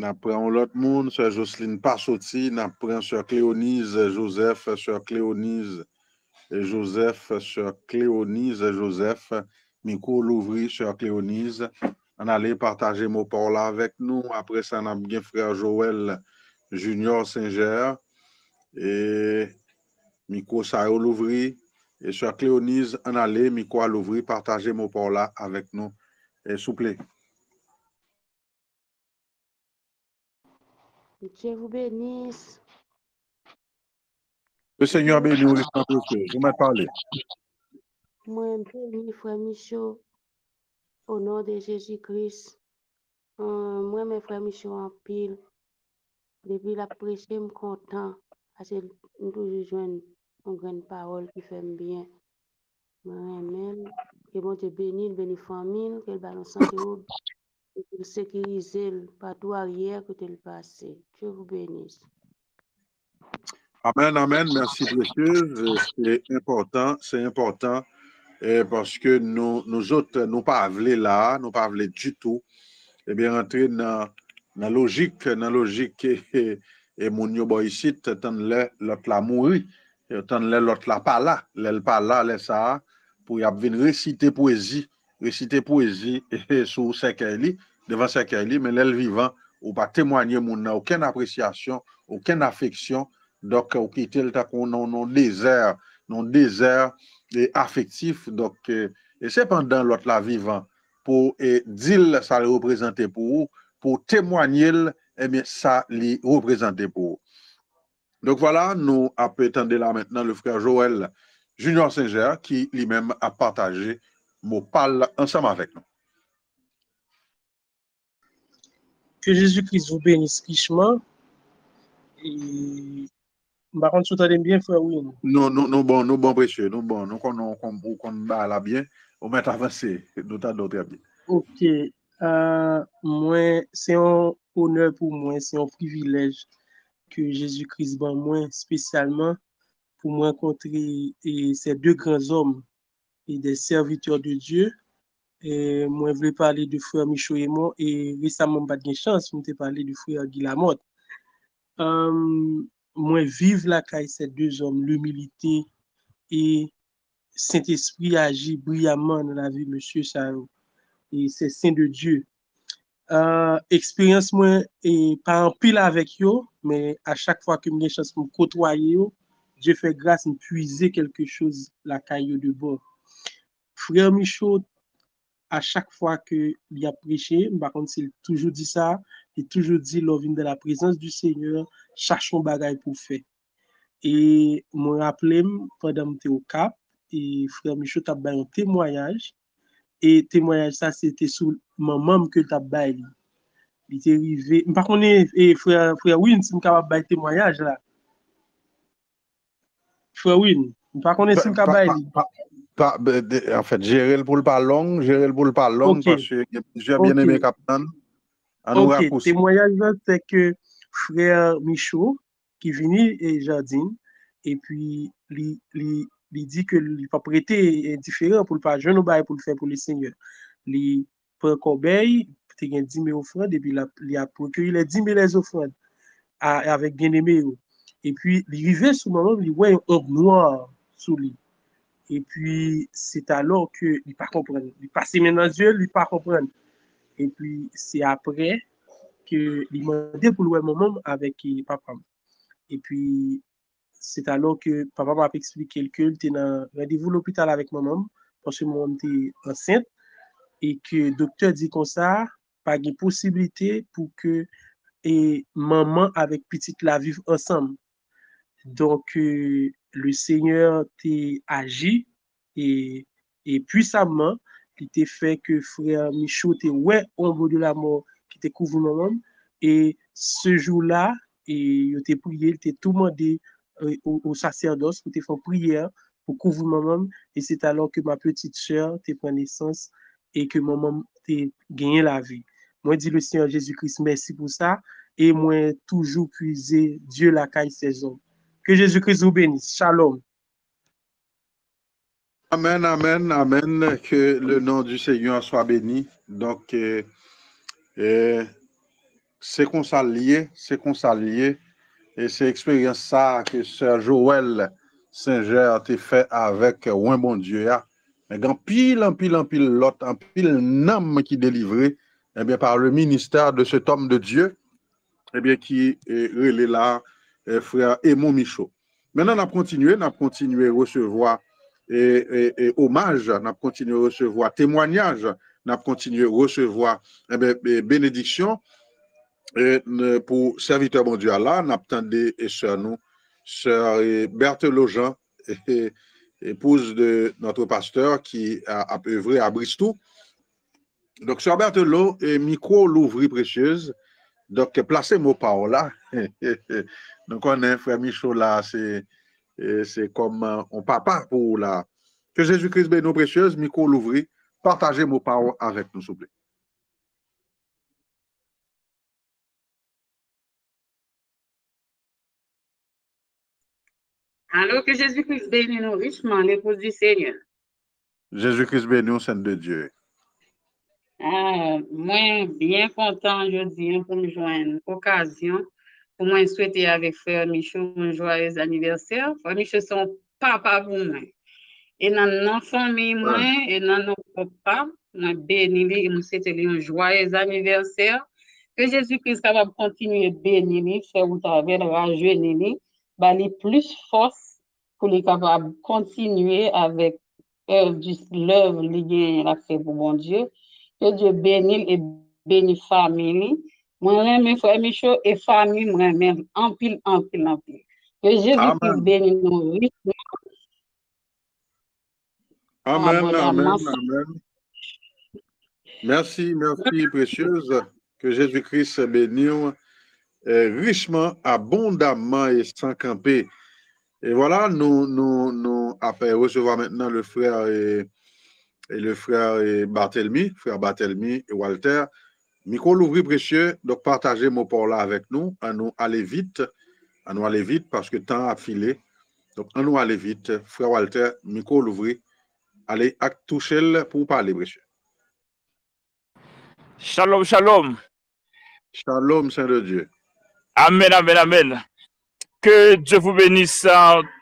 Nous prenons l'autre monde, sœur Jocelyne pas sorti, nous prenons sœur Cléonise Joseph, sœur Cléonise Joseph, sœur Cléonise Joseph, micro l'ouvrir, sœur Cléonise. On allait partager mon parole avec nous. Après ça, on a bien frère Joël Junior Singer et micro ça l'ouvrir. Et sœur Cléonise, on allait micro à l'ouvrir, partager mon parole avec nous. Et s'il vous plaît. Dieu vous bénisse. Le Seigneur bénisse nous, vous m'avez parlé. Moi, béni, frère Michaud, au nom de Jésus-Christ. Moi, mes frères Michaud en pile. Depuis la prêche, je suis content. Parce que nous toujours jouons une grande parole qui fait bien. Amen. Que bon Dieu bénisse, bénisse famille, que le ballon santé et qu'il sécurise partout arrière que tu le passes. Dieu vous bénisse. Amen. Merci, précieuse. C'est important parce que nous autres, nous pas avlé là, nous pas avlé du tout. Eh bien, rentrer dans la logique et mon yo ici, tant l'autre la mourir, tant l'autre la pas là, l'elle pas là, laisse ça, pour y venir réciter poésie sur Sekeli, devant Sekeli, mais l'elle vivant, ou pas témoigner, mon aucune appréciation, aucune affection, donc ou quitter le temps non désert affectif, donc et c'est pendant l'autre la vivant pour dire ça le représenter pour témoigner, eh bien ça les représenter pour. Donc voilà, nous attendons là maintenant le frère Joël Junior Singer qui lui-même a partagé mon parle ensemble avec nous. Que Jésus-Christ vous bénisse richement. Et par contre, vous entendez bien, frère Win? Nous bon précieux, nous qu'on là bien, on met avancé, nous t'adorons très bien. Ok. Moi, c'est un honneur pour moi, c'est un privilège que Jésus-Christ ban moi spécialement pour me rencontrer ces deux grands hommes et des serviteurs de Dieu. Et moi, je voulais parler de frère Michaud et moi, et récemment, pas de chance, je parler de frère Guy Lamotte. Moi, vive la caille ces deux hommes, l'humilité et Saint-Esprit agit brillamment dans la vie de monsieur Sao. Et c'est Saint de Dieu. Expérience moi et pas en pile avec eux, mais à chaque fois que j'ai chance de me côtoyer, Dieu fait grâce de puiser quelque chose la caille de bord. Frère Michaud, à chaque fois que il a prêché, par contre, il toujours dit ça, il toujours dit l'on vient de la présence du Seigneur, cherchons bagaille pour faire. Et me rappelé pendant que au Cap, et frère Michaud t'a un témoignage, et témoignage ça c'était sur maman que t'a baillé. Il était arrivé, par contre, et frère Win, si capable bailler témoignage là. Frère Win, par contre, si capable bailler. En fait, gérer le pour pas long, okay. Parce que j'ai bien aimé Captain. Ok, témoignage c'est que frère Michaud qui vient et jardine et puis il dit que il pas prêter indifférent pour pas jeune bail pour le faire pour le Seigneur. Il prend corbeille, il a 10 000 offrandes et puis il a procuré les 10 000 offrandes avec bien-aimé. Et puis il arrive sous moment il voit un homme noir sous lui. Et puis c'est alors que il pas comprendre. Il passe maintenant Dieu, il pas comprendre. Et puis c'est après que il m'a demandé pour le maman avec papa. Et puis c'est alors que papa m'a expliqué que il était dans rendez-vous à l'hôpital avec maman parce que maman était enceinte et que le docteur dit comme ça pas de possibilité pour que maman avec petite la vivent ensemble. Donc le Seigneur t'a agi et puissamment il t'a fait que frère Michaud t'a ouais ombre de la mort qui te couvre maman. Et ce jour-là, il t'a prié, il t'a tout demandé au sacerdoce pour te faire prière pour couvrir maman. Et c'est alors que ma petite sœur t'a pris naissance et que maman t'a gagné la vie. Moi, dis le Seigneur Jésus-Christ, merci pour ça. Et moi, toujours puiser Dieu la caille ses hommes. Que Jésus-Christ vous bénisse. Shalom. Amen, amen, amen. Que le nom du Seigneur soit béni. Donc, c'est qu'on s'allie, et c'est expérience ça que Sœur Joël Singer a fait avec un bon Dieu. Mais en pile l'autre, en pile nom qui délivré, eh bien, par le ministère de cet homme de Dieu, eh bien, qui est relé là, frère Aimon Michaud. Maintenant, on a continué à recevoir hommage, on a continué à recevoir témoignage, on a continué à recevoir bénédiction. Pour serviteur bon Dieu là, on attendait sœur Berthelot Jean, épouse de notre pasteur qui a œuvré à Bristol. Donc, sœur Berthelot, micro l'ouvrit précieuse. Donc, placez mon parole là. Donc, on est frère Michaud là, c'est comme un papa pour là. Que Jésus-Christ bénisse nos précieuses, micro l'ouvrit. Partagez mon parole avec nous, s'il vous plaît. Alors que Jésus-Christ bénisse nous richement, l'épouse du Seigneur. Jésus-Christ bénisse nous, Saint de Dieu. Moi, bien content aujourd'hui pour me joindre occasion pour moi souhaiter avec frère Michaud un joyeux anniversaire. Frère Michaud, son papa pour moi. Et dans notre famille, moi, et dans nos papa, moi, béni, et moi, c'était un joyeux anniversaire. Que Jésus-Christ capable de continuer à bénir, faire au travers, rajeunir, bali plus force pour les capable de continuer avec l'œuvre liée à la fait pour bon Dieu. Que Dieu bénisse et bénisse famille. Moi, mes frères Michaud et famille, moi-même, en pile. Que Jésus-Christ bénisse nous richement. Amen. Merci, précieuse. Que Jésus-Christ bénisse richement, abondamment et sans camper. Et voilà, nous après recevoir maintenant le frère Barthélemy, frère Barthélemy et Walter. Micro l'ouvrir précieux, donc partagez mon port là avec nous, à nous aller vite parce que le temps a filé. Donc, à nous aller vite, frère Walter, micro l'ouvrir. Allez, touchez-le pour parler, précieux. Shalom, shalom. Shalom, Saint de Dieu. Amen, amen, amen. Que Dieu vous bénisse,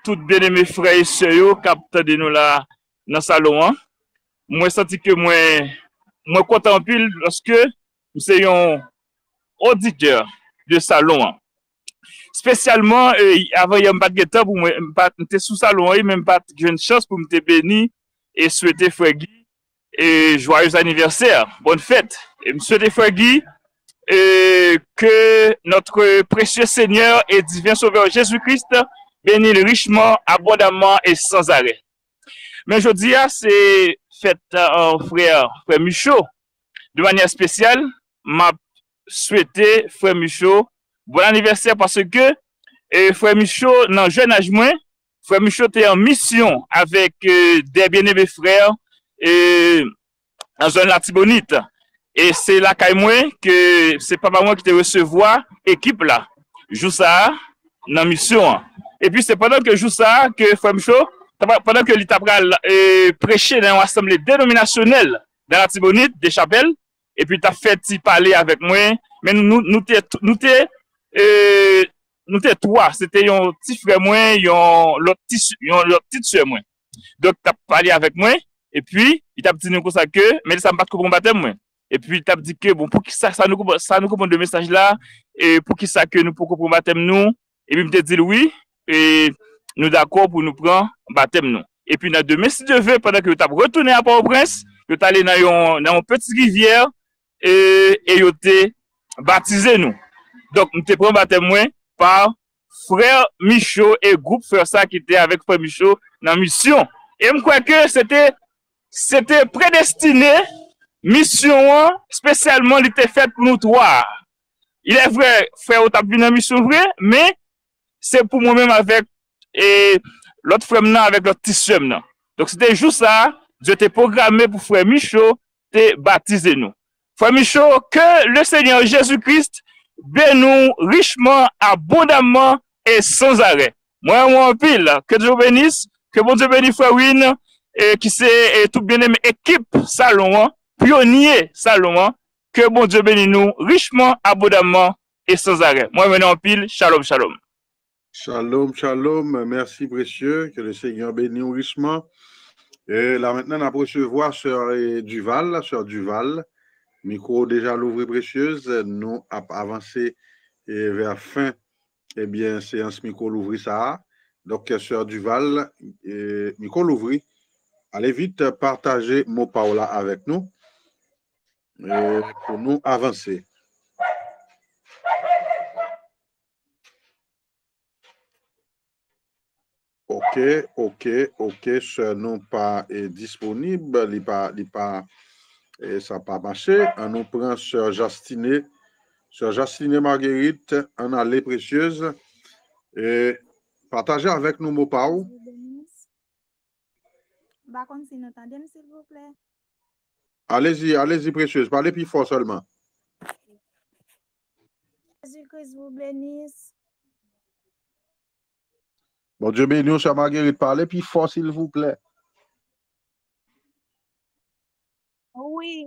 toutes bien-aimés frères et sœurs, qui de nous là, dans le salon. Moi, senti que moi, content pile lorsque nous sommes auditeurs de salon. Spécialement, avant, il y a un pas de temps pour moi, je sous salon, même pas une chance pour me bénir et souhaiter frère Guy et joyeux anniversaire, bonne fête. Et me souhaiter frère Guy que notre précieux Seigneur et divin Sauveur Jésus-Christ bénisse richement, abondamment et sans arrêt. Mais aujourd'hui, c'est fête frère Michaud. De manière spéciale, m'a souhaité frère Michaud bon anniversaire parce que frère Michaud, dans le jeune âge, frère Michaud était en mission avec des bien-aimés frères dans zone Latibonite. Et c'est là que c'est papa moi qui te recevoir équipe là. Joue ça dans mission. Et puis c'est pendant que joue ça que frère Michaud, pendant que l'État prêché dans l'assemblée dénominationnelle dans Latibonite des chapelles, et puis tu as fait parler avec moi, mais nous t'es trois, c'était un petit frère moi, l'autre petite soeur moi. Donc tu as parlé avec moi et puis il t'a dit comme ça que mais ça me pas comprendre baptême moi. Et puis il t'a dit que bon pour qui ça nous comprend de message là et pour qui ça que nous pour comprendre baptême nous et puis il me dit oui et nous d'accord pour nous prendre baptême nous. Et puis demain si Dieu veut pendant que tu as retourné à Port-au-Prince, tu es allé dans une petite rivière et tu t'es baptisé nous. Donc, nous te prenons baptême par frère Michaud et groupe frère ça qui était avec frère Michaud dans la mission. Et je crois que c'était prédestiné, mission spécialement il était fait pour nous trois. Il est vrai, frère, on t'a vu dans la mission vrai, mais c'est pour moi-même avec l'autre frère avec l'autre petit soeur. Donc, c'était juste ça, Dieu t'a programmé pour frère Michaud te baptiser nous. Frère Michaud, que le Seigneur Jésus-Christ bénisse richement, abondamment et sans arrêt. Moi, en pile, que Dieu bénisse, que bon Dieu bénisse frère Win, qui c'est tout bien aimé équipe salon, pionnier salon, que bon Dieu bénisse nous richement, abondamment et sans arrêt. Moi, maintenant en pile, shalom, shalom. Shalom, shalom, merci précieux, que le Seigneur bénisse richement. Et là maintenant, on a recevoir Sœur Duval. Micro déjà l'ouvrir précieuse, nous avons avancé vers fin, eh bien, séance micro l'ouvrir ça. Donc, Sœur Duval, micro l'ouvrir. Allez vite partager mon Paola avec nous pour nous avancer. Ok, Sœur non pas disponible, il pas et ça n'a pas marché. On nous prend Sœur Justine Marguerite, en allée précieuse. Et partagez avec nous mon Pao. S'il vous plaît. Allez-y, précieuse. Parlez plus fort seulement. Jésus-Christ vous bénisse. Bon Dieu bénisse, Sœur Marguerite. Parlez plus fort, s'il vous plaît. Oui,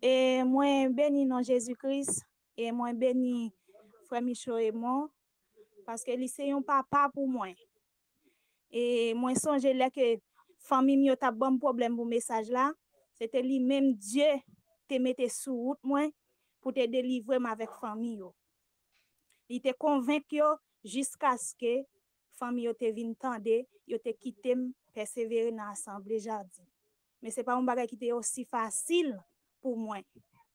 et moi béni dans Jésus-Christ, et moi béni frère Michaud et moi, parce que c'est un papa pour moi. Et moi songe là que famille yo t'a bon problème pour message là, c'était lui-même Dieu te mette sous route moi pour te délivrer avec famille yo. Il te convaincu jusqu'à ce que famille yo te vinn tande, yo te quitté persévérer dans assemblée jardin. Mais c'est pas un bagage qui était aussi facile pour moi.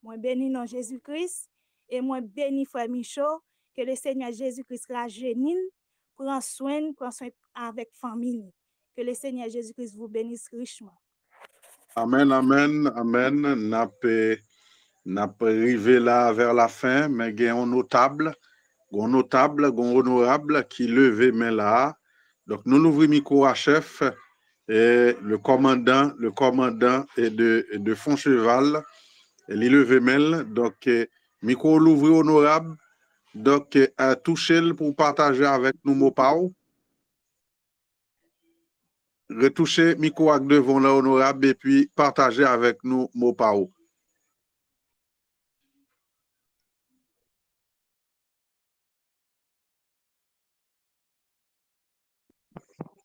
Moi béni dans Jésus-Christ et moi béni frère Michaud que le Seigneur Jésus-Christ rajeunit, prend soin avec famille. Que le Seigneur Jésus-Christ vous bénisse richement. Amen, amen, amen. N'a pas arrivé là vers la fin, mais il y a un notable, un honorable qui levait main là. Donc nous ouvrons micro à chef et le commandant est de Fontcheval, il levé main. Donc micro l'ouvre honorable. Donc touchez-le pour partager avec nous mot pao. Retoucher micro avec devant là honorable et puis partager avec nous mot pao.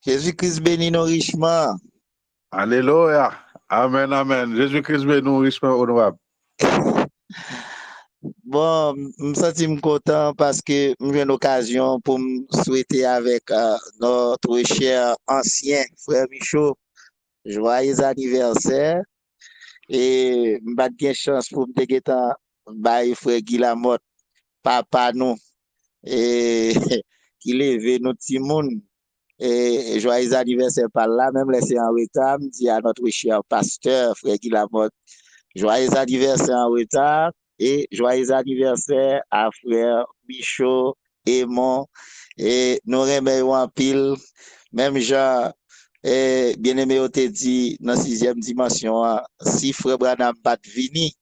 Jésus-Christ bénit nous richement. Alléluia. Amen, amen. Jésus-Christ bénit nous richement, honorable. Bon, je me sens content parce que j'ai une occasion pour me souhaiter avec notre cher ancien frère Michaud joyeux anniversaire. Et je n'ai pas de chance pour me dire que frère Guy Lamotte, papa nous, et qui lève notre petit monde. Et joyeux anniversaire par là, même laissé en retard, me dit à notre cher pasteur, frère Guy Lamotte, joyeux anniversaire en retard et joyeux anniversaire à frère Michaud et mon. Et nous remercions en pile, même Jean, bien-aimé, on te dit dans la 6e dimension, si frère Branham pas vini,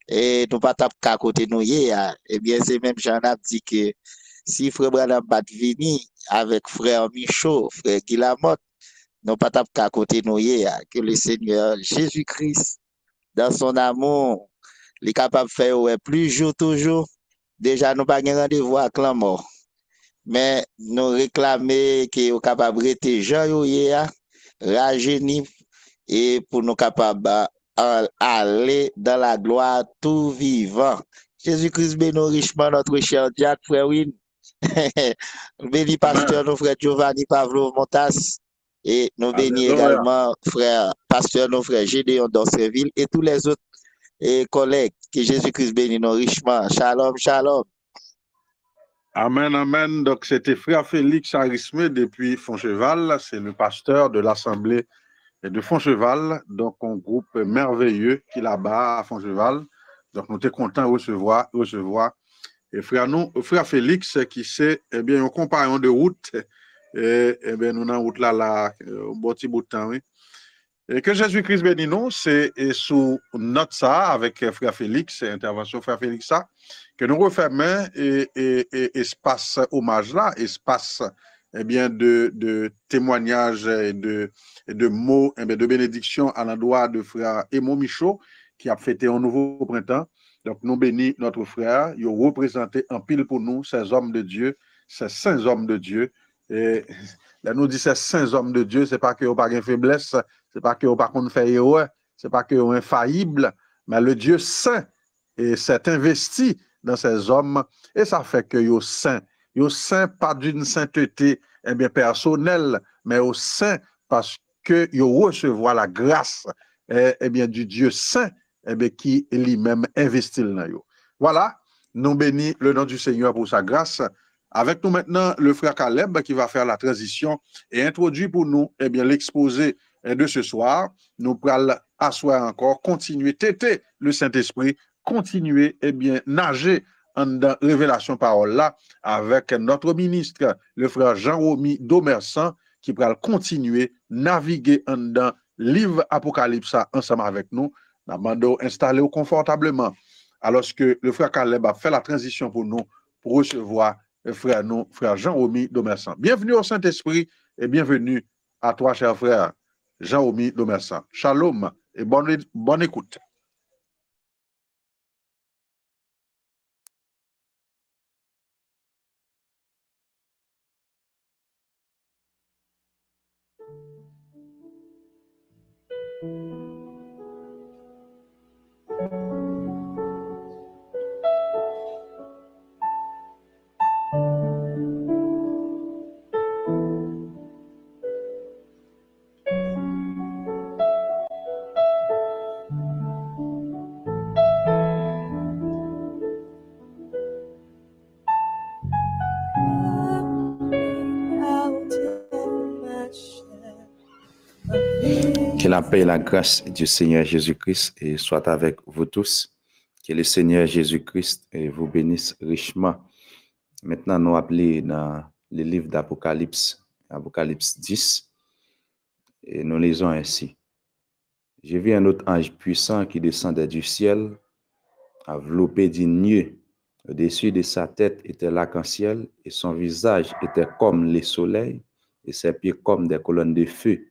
et nous pas taper à côté nous hier, et bien c'est même Jean a dit que si frère Branham pas vini avec frère Michaud, frère Guy Lamotte, nous pas taper à côté nous hier, que le Seigneur Jésus-Christ dans son amour, il est capable de faire plus jour toujours. Déjà, nous pas de rendez-vous avec la mort. Mais nous réclamer qu'il est capable de rester Jean hier, rajeunir et pour nous capables d'aller dans la gloire tout vivant. Jésus-Christ bénit richement notre cher Jack, frère Win. Béni pasteur, nos frères Giovanni Pavlo Montas. Et nous bénis également, frère, pasteur, nos frères Gédéon d'Orséville et tous les autres collègues. Que Jésus-Christ bénisse nous richement. Shalom, shalom. Amen, amen. Donc, c'était frère Félix Arisme depuis Fontcheval. C'est le pasteur de l'Assemblée de Fontcheval. Donc, un groupe merveilleux qui est là-bas à Fontcheval. Donc, nous sommes contents de recevoir. Et frère Félix, qui c'est, eh bien, un compagnon de route. Et bien, nous avons route là, un bon petit bout de temps, oui. Et que Jésus-Christ bénisse nous, c'est sous notre ça, avec frère Félix, intervention frère Félix ça, que nous refermons et espace hommage là, espace eh bien, de témoignages et de mots, eh bien, de bénédiction à l'endroit de frère Emo Michaud, qui a fêté un nouveau printemps. Donc, nous bénissons notre frère, il a représenté en pile pour nous, ces hommes de Dieu, ces saints hommes de Dieu. Et là, nous dit ces saints hommes de Dieu, c'est pas qu'ils n'ont pas de faiblesse, c'est pas qu'ils n'ont pas qu'on fait erreur, c'est pas qu'ils sont infaillibles, mais le Dieu saint s'est investi dans ces hommes et ça fait que ils sont saints pas d'une sainteté eh bien, personnelle, mais aux saints parce que ils recevoir la grâce eh bien, du Dieu saint eh bien, qui lui-même investit dans eux. Voilà, nous bénissons le nom du Seigneur pour sa grâce. Avec nous maintenant, le frère Caleb qui va faire la transition et introduit pour nous eh bien, l'exposé de ce soir. Nous pourrons asseoir encore, continuer, téter le Saint-Esprit, continuer eh bien, nager en révélation parole là avec notre ministre, le frère Jean-Romy Domersan, qui pourra continuer, naviguer en dans livre Apocalypse ensemble avec nous. Nous avons installé confortablement. Alors que le frère Caleb a fait la transition pour nous, pour recevoir frère Jean-Romy Domersan. Bienvenue au Saint-Esprit et bienvenue à toi, cher frère Jean-Romy Domersan. Shalom et bonne écoute. la paix et la grâce du Seigneur Jésus-Christ et soit avec vous tous. Que le Seigneur Jésus-Christ vous bénisse richement. Maintenant, nous appelons dans le livre d'Apocalypse, Apocalypse 10, et nous lisons ainsi. J'ai vu un autre ange puissant qui descendait du ciel, enveloppé d'une nuée. Au-dessus de sa tête était l'arc-en-ciel, et son visage était comme le soleil, et ses pieds comme des colonnes de feu.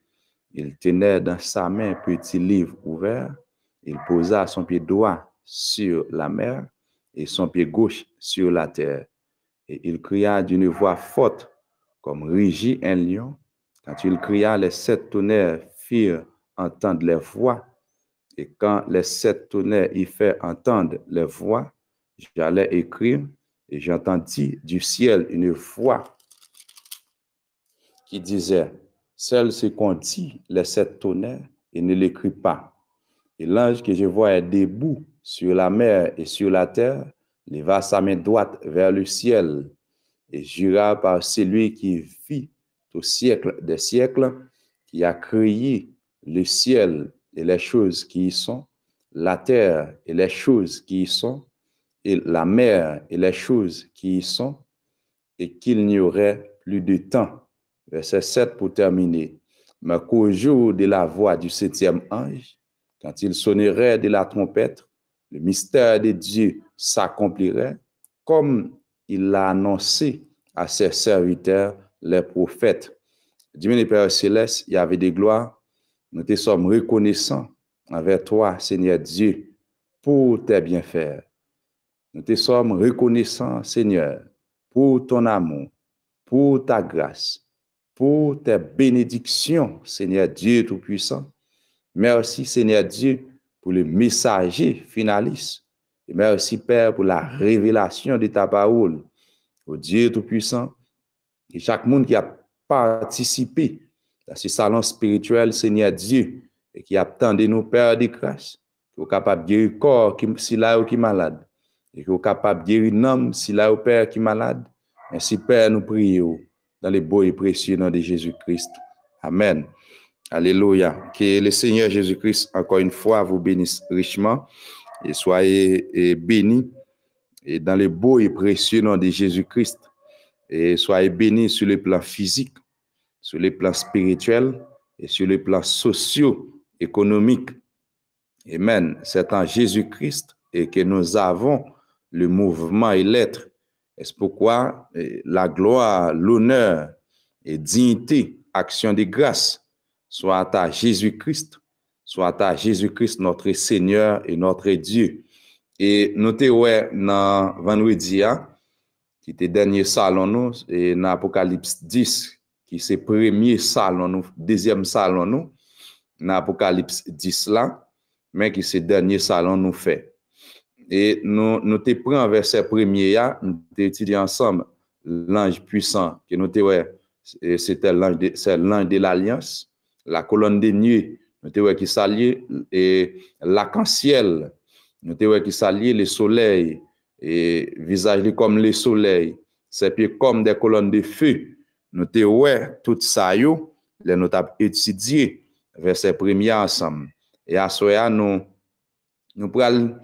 Il tenait dans sa main un petit livre ouvert. Il posa son pied droit sur la mer et son pied gauche sur la terre. Et il cria d'une voix forte, comme rugit un lion. Quand il cria, les 7 tonnerres firent entendre les voix. Et quand les 7 tonnerres y firent entendre les voix, j'allais écrire, et j'entendis du ciel une voix qui disait, seul ce qu'on dit, les 7 tonnerres, et ne l'écrit pas. Et l'ange que je voyais debout sur la mer et sur la terre, leva sa main droite vers le ciel, et jura par celui qui vit au siècle des siècles, qui a créé le ciel et les choses qui y sont, la terre et les choses qui y sont, et la mer et les choses qui y sont, et qu'il n'y aurait plus de temps. Verset 7 pour terminer. Mais qu'au jour de la voix du 7e ange, quand il sonnerait de la trompette, le mystère de Dieu s'accomplirait comme il l'a annoncé à ses serviteurs, les prophètes. Dieu Père Céleste, il y avait des gloires. Nous te sommes reconnaissants envers toi, Seigneur Dieu, pour tes bienfaits. Nous te sommes reconnaissants, Seigneur, pour ton amour, pour ta grâce, pour tes bénédictions, Seigneur Dieu Tout-Puissant. Merci, Seigneur Dieu, pour le messager finaliste. Et merci, Père, pour la révélation de ta parole. Au Dieu Tout-Puissant, et chaque monde qui a participé à ce salon spirituel, Seigneur Dieu, et qui a attendu nos pères de grâce, qui est capable de guérir le corps si là qui est malade, et qui est capable de guérir l'homme si là au Père qui est malade. Ainsi, Père, nous prions dans les beaux et précieux noms de Jésus-Christ. Amen. Alléluia. Que le Seigneur Jésus-Christ, encore une fois, vous bénisse richement et soyez bénis et dans les beaux et précieux noms de Jésus-Christ. Et soyez bénis sur le plan physique, sur le plan spirituel et sur le plan socio-économique. Amen. C'est en Jésus-Christ et que nous avons le mouvement et l'être. C'est pourquoi la gloire, l'honneur et dignité, action de grâce, soit à Jésus-Christ, soit à Jésus-Christ, notre Seigneur et notre Dieu. Et notez, ouais, dans vendredi, qui était dernier salon, nous, et dans Apocalypse 10, qui c'est premier salon, nous, deuxième salon, nous, dans Apocalypse 10 là, mais qui c'est dernier salon, nous fait. Et nous te prenons verset premier, nous t'étudions ensemble l'ange puissant, que nous te ouais, c'était l'ange de l'alliance, la colonne de nuée, nous te ouais qui s'allie, et l'arc-en-ciel, nous te ouais qui s'allie le soleil, et visage comme le soleil, ses pieds comme des colonnes de feu. Nous te ouais tout ça yo, les nous t'avons étudié verset premier ensemble. Et à ce moment nous prenons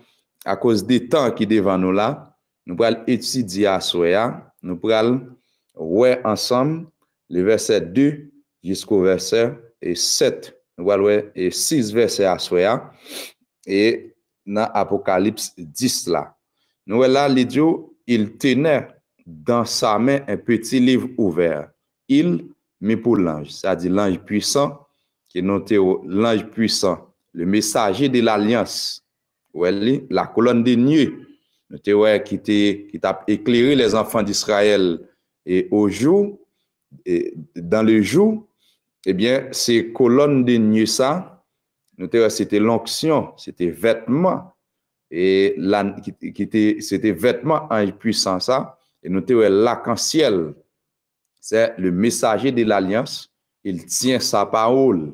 à cause des temps qui devant nous là, nous prenons étudier à Soya, nous prenons ouais ensemble le verset 2 jusqu'au verset 7. Nous prenons ouais et 6 versets à Soya et dans Apocalypse 10 là. Nous là l'idiot, il tenait dans sa main un petit livre ouvert. Il mais pour l'ange, c'est-à-dire l'ange puissant qui est noté l'ange puissant, le messager de l'alliance. Ouais, la colonne de nuée qui t'a éclairé les enfants d'Israël et au jour et dans le jour, eh bien ces colonnes de nuée ça, c'était l'onction, c'était vêtement et c'était vêtement en puissant ça et l'arc-en-ciel, c'est le messager de l'alliance, il tient sa parole.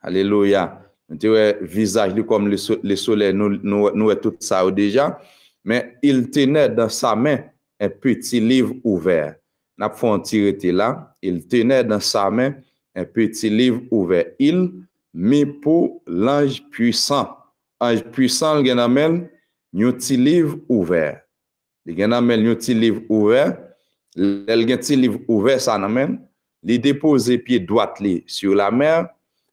Alléluia. Nous visage comme le soleil, nous tout ça déjà, mais il tenait dans sa main un petit livre ouvert. N'a pas tirer là, il tenait dans sa main un petit livre ouvert. Il mais pour l'ange puissant. Ange puissant, il y a un petit livre ouvert. Il y a un petit livre ouvert. Il y a un petit livre ouvert, ça n'amène. Il dépose pied droit sur la mer.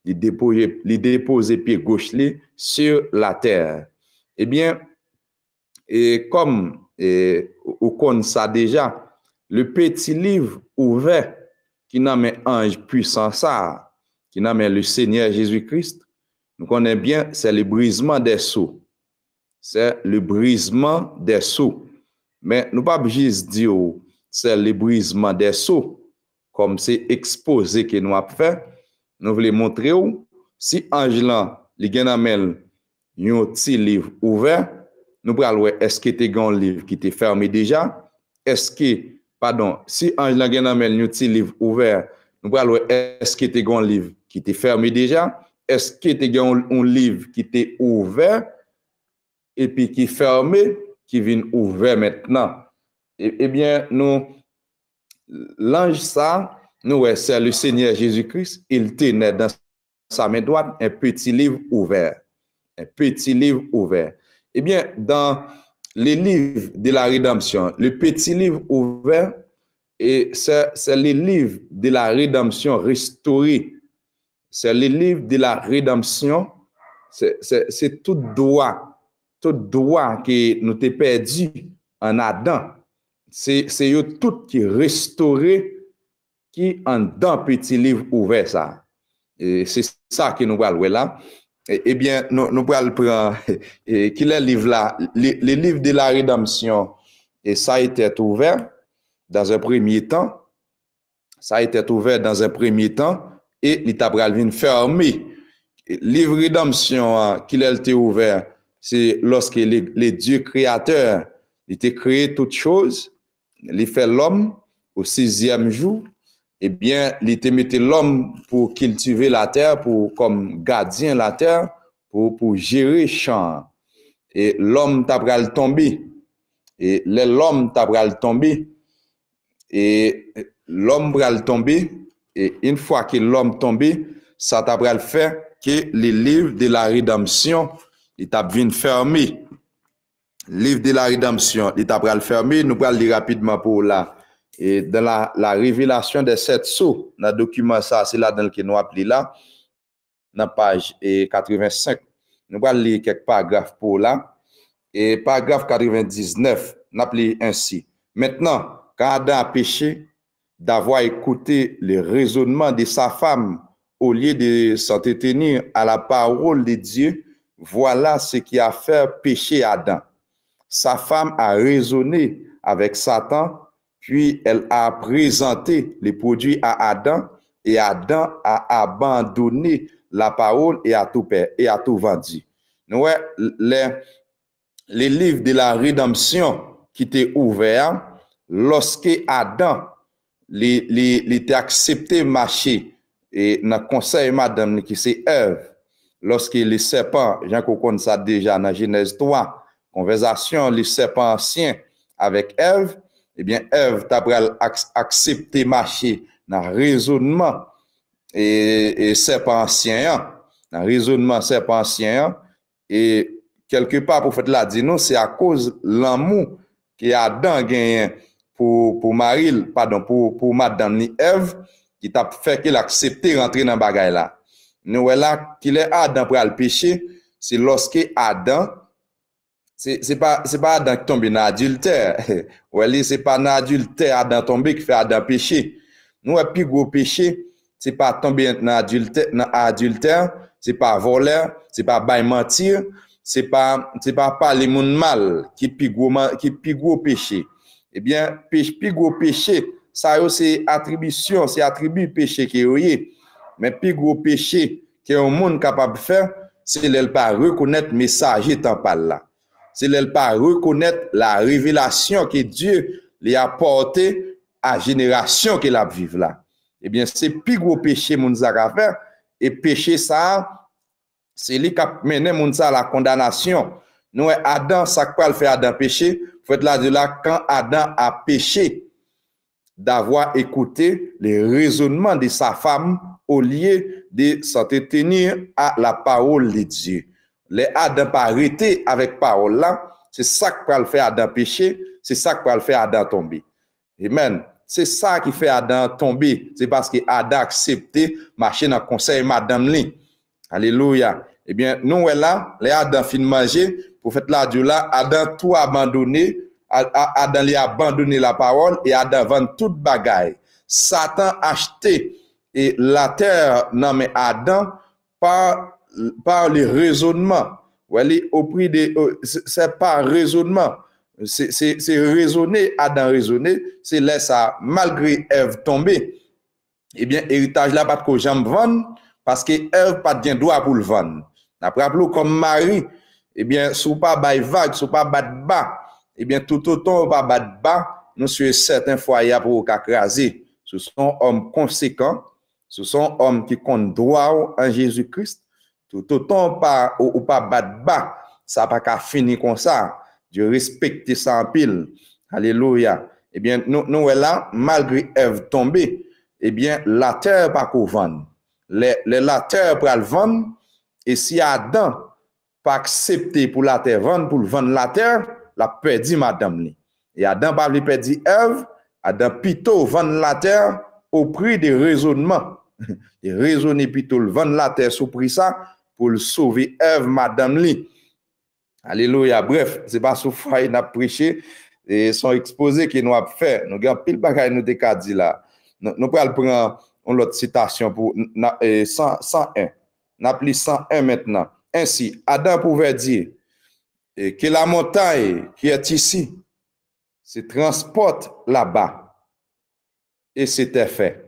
Il dépose pied gauche sur la terre. Eh bien, et comme on connaît ça déjà, le petit livre ouvert qui nomme ange puissant ça, qui nomme le Seigneur Jésus-Christ, nous connaissons bien, c'est le brisement des sceaux. C'est le brisement des sceaux. Mais nous ne pouvons pas juste dire c'est le brisement des sceaux, comme c'est exposé que nous avons fait. Nous voulons montrer où, si ange là, il y a un petit livre ouvert, nous pouvons voir est-ce que tu as un livre qui est fermé déjà? Est-ce que, pardon, si ange là, il y a un petit livre ouvert, nous pouvons voir est-ce que tu as un livre qui est fermé déjà? Est-ce que tu as un livre qui est ouvert et puis qui est fermé, qui vient ouvert maintenant? Eh bien, nous, l'ange ça, nous, c'est le Seigneur Jésus-Christ, il tenait dans sa main droite un petit livre ouvert. Un petit livre ouvert. Eh bien, dans les livres de la rédemption, le petit livre ouvert, c'est les livres de la rédemption restaurés. C'est les livres de la rédemption. C'est tout droit que nous t'ai perdu en Adam. C'est tout qui est restauré, qui en dans petit livre ouvert ça. Et c'est ça que nous voyons là. Eh bien, nous allons prendre, qu'il est le livre là, le livre de la rédemption, et ça a été ouvert dans un premier temps. Ça a été ouvert dans un premier temps, et l'Itabral vient fermer. Le livre rédemption, qu'il a été ouvert, c'est lorsque le Dieu créateur, il a créé toutes choses, il fait l'homme au 6e jour. Eh bien, il te mettait l'homme pour cultiver la terre, pour comme gardien la terre, pour gérer champ. Et l'homme t'a pral tomber. Et l'homme t'a pral tomber. Et l'homme pral tomber. Et une fois que l'homme tombé, ça t'a pral fait que les livres de la rédemption, il t'a venu fermé. Livre de la rédemption, il t'a pral fermé. Nous pral lire rapidement pour là. Et dans la révélation des 7 sceaux, dans le document ça, c'est là dans lequel nous appelons là, dans la page 85. Nous allons lire quelques paragraphes pour là. Et paragraphe 99, nous appelons ainsi. Maintenant, quand Adam a péché d'avoir écouté le raisonnement de sa femme au lieu de s'en tenir à la parole de Dieu, voilà ce qui a fait pécher Adam. Sa femme a raisonné avec Satan. Puis elle a présenté les produits à Adam et Adam a abandonné la parole et a tout vendu. Nous, les livres de la rédemption qui étaient ouverts lorsque Adam était accepté marcher et dans le conseil madame qui c'est Ève, lorsque les serpents, Jean qu'on ça déjà dans Genèse 3, conversation les serpents anciens avec Ève. Eh bien, Ève t'a accepté marcher dans le raisonnement et serpent ancien, dans le raisonnement serpent ancien, et quelque part, pour faire la dire, non, c'est à cause de l'amour que Adam gagne pour Marie, pardon, pour madame ni Ève, qui t'a fait qu'il accepte rentrer dans le bagage là. Nous, là, qu'il est Adam pour le péché, c'est lorsque Adam, c'est pas Adam qui tombe dans l'adultère. Ouais, c'est pas dans l'adultère Adam tombé qui fait Adam péché. Nous, le plus gros péché, c'est pas tomber dans l'adultère, c'est pas voler, c'est pas bail mentir, c'est pas parler monde mal qui plus gros péché. Eh bien, plus gros péché, ça c'est attribution, c'est attribut péché qui est. Mais plus gros péché que un monde capable de faire, c'est ne pas reconnaître message étant par là. C'est ne pas reconnaître la révélation que Dieu lui a apportée à la génération qu'il a vivre là. Eh bien, c'est plus gros péché moun sa ka faire et péché ça c'est lui qui a mené moun sa à la condamnation. Nous Adam ça quoi fait Adam péché, faut là de là quand Adam a péché d'avoir écouté les raisonnements de sa femme au lieu de s'entretenir à la parole de Dieu. Les Adam pas arrêté avec parole là, c'est ça qui va le faire Adam pécher, c'est ça qui va le faire Adam tomber. Amen. C'est ça qui fait Adam tomber, c'est parce que Adam accepté marcher dans le conseil madame li. Alléluia. Eh bien, nous là, les Adam fin manger, pour faire la Dieu là, Adam tout abandonné, Adam lui a abandonné la parole et Adam vend toute bagaille. Satan acheté et la terre non mais Adam par le raisonnement. Au prix de c'est pas raisonnement. C'est raisonner, Adam raisonner, c'est là ça malgré Ève tombée. Eh bien héritage là pas que j'aime vendre parce que Ève pas de droit pour le vendre. Après comme Marie, eh bien sous pas bail vague, sous pas battre bas, eh bien tout autant pas battre bas, nous sur certains foyers pour craser. Ce sont hommes conséquents, ce sont hommes qui comptent droit en Jésus-Christ. Tout autant pas ou pas battre bas, ça pas qu'à finir comme ça. Dieu respecte ça en pile. Alléluia. Eh bien, nous là, malgré Ève tombée, eh bien, la terre pas qu'on vende. La terre pour le vendre, et si Adam pas accepté pour la terre vendre, pour vendre la terre, la perdu madame li. Et Adam pas perdu Ève, Adam plutôt vendre la terre au prix des raisonnements. Et raisonner plutôt le vendre la terre sous prix ça pour le sauver Ève madame li. Alléluia. Bref, c'est pas sous foi n'a prêché et son exposé qui nous a fait. Nous avons pile bagaille nous te dit là. Nous pral prendre une autre citation pour 101. N'a pris 101 maintenant. Ainsi, Adam pouvait dire que la montagne qui est ici se transporte là-bas. Et c'était fait.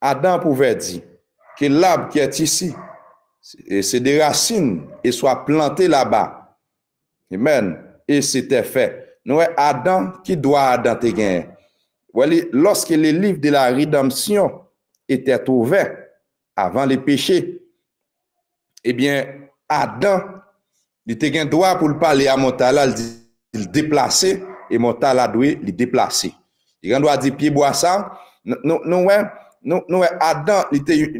Adam pouvait dire que l'arbre qui est ici, c'est des racines et soit planté là-bas. Amen. Et c'était fait. Nous, Adam, qui doit Adam te gagner? Lorsque le livre de la rédemption était ouvert avant les péchés, eh bien, Adam, il te gagné droit pour le parler à Montala, il déplacer, et Montala doit le déplacer. Il doit dire, pied bois ça. Nous, Adam, était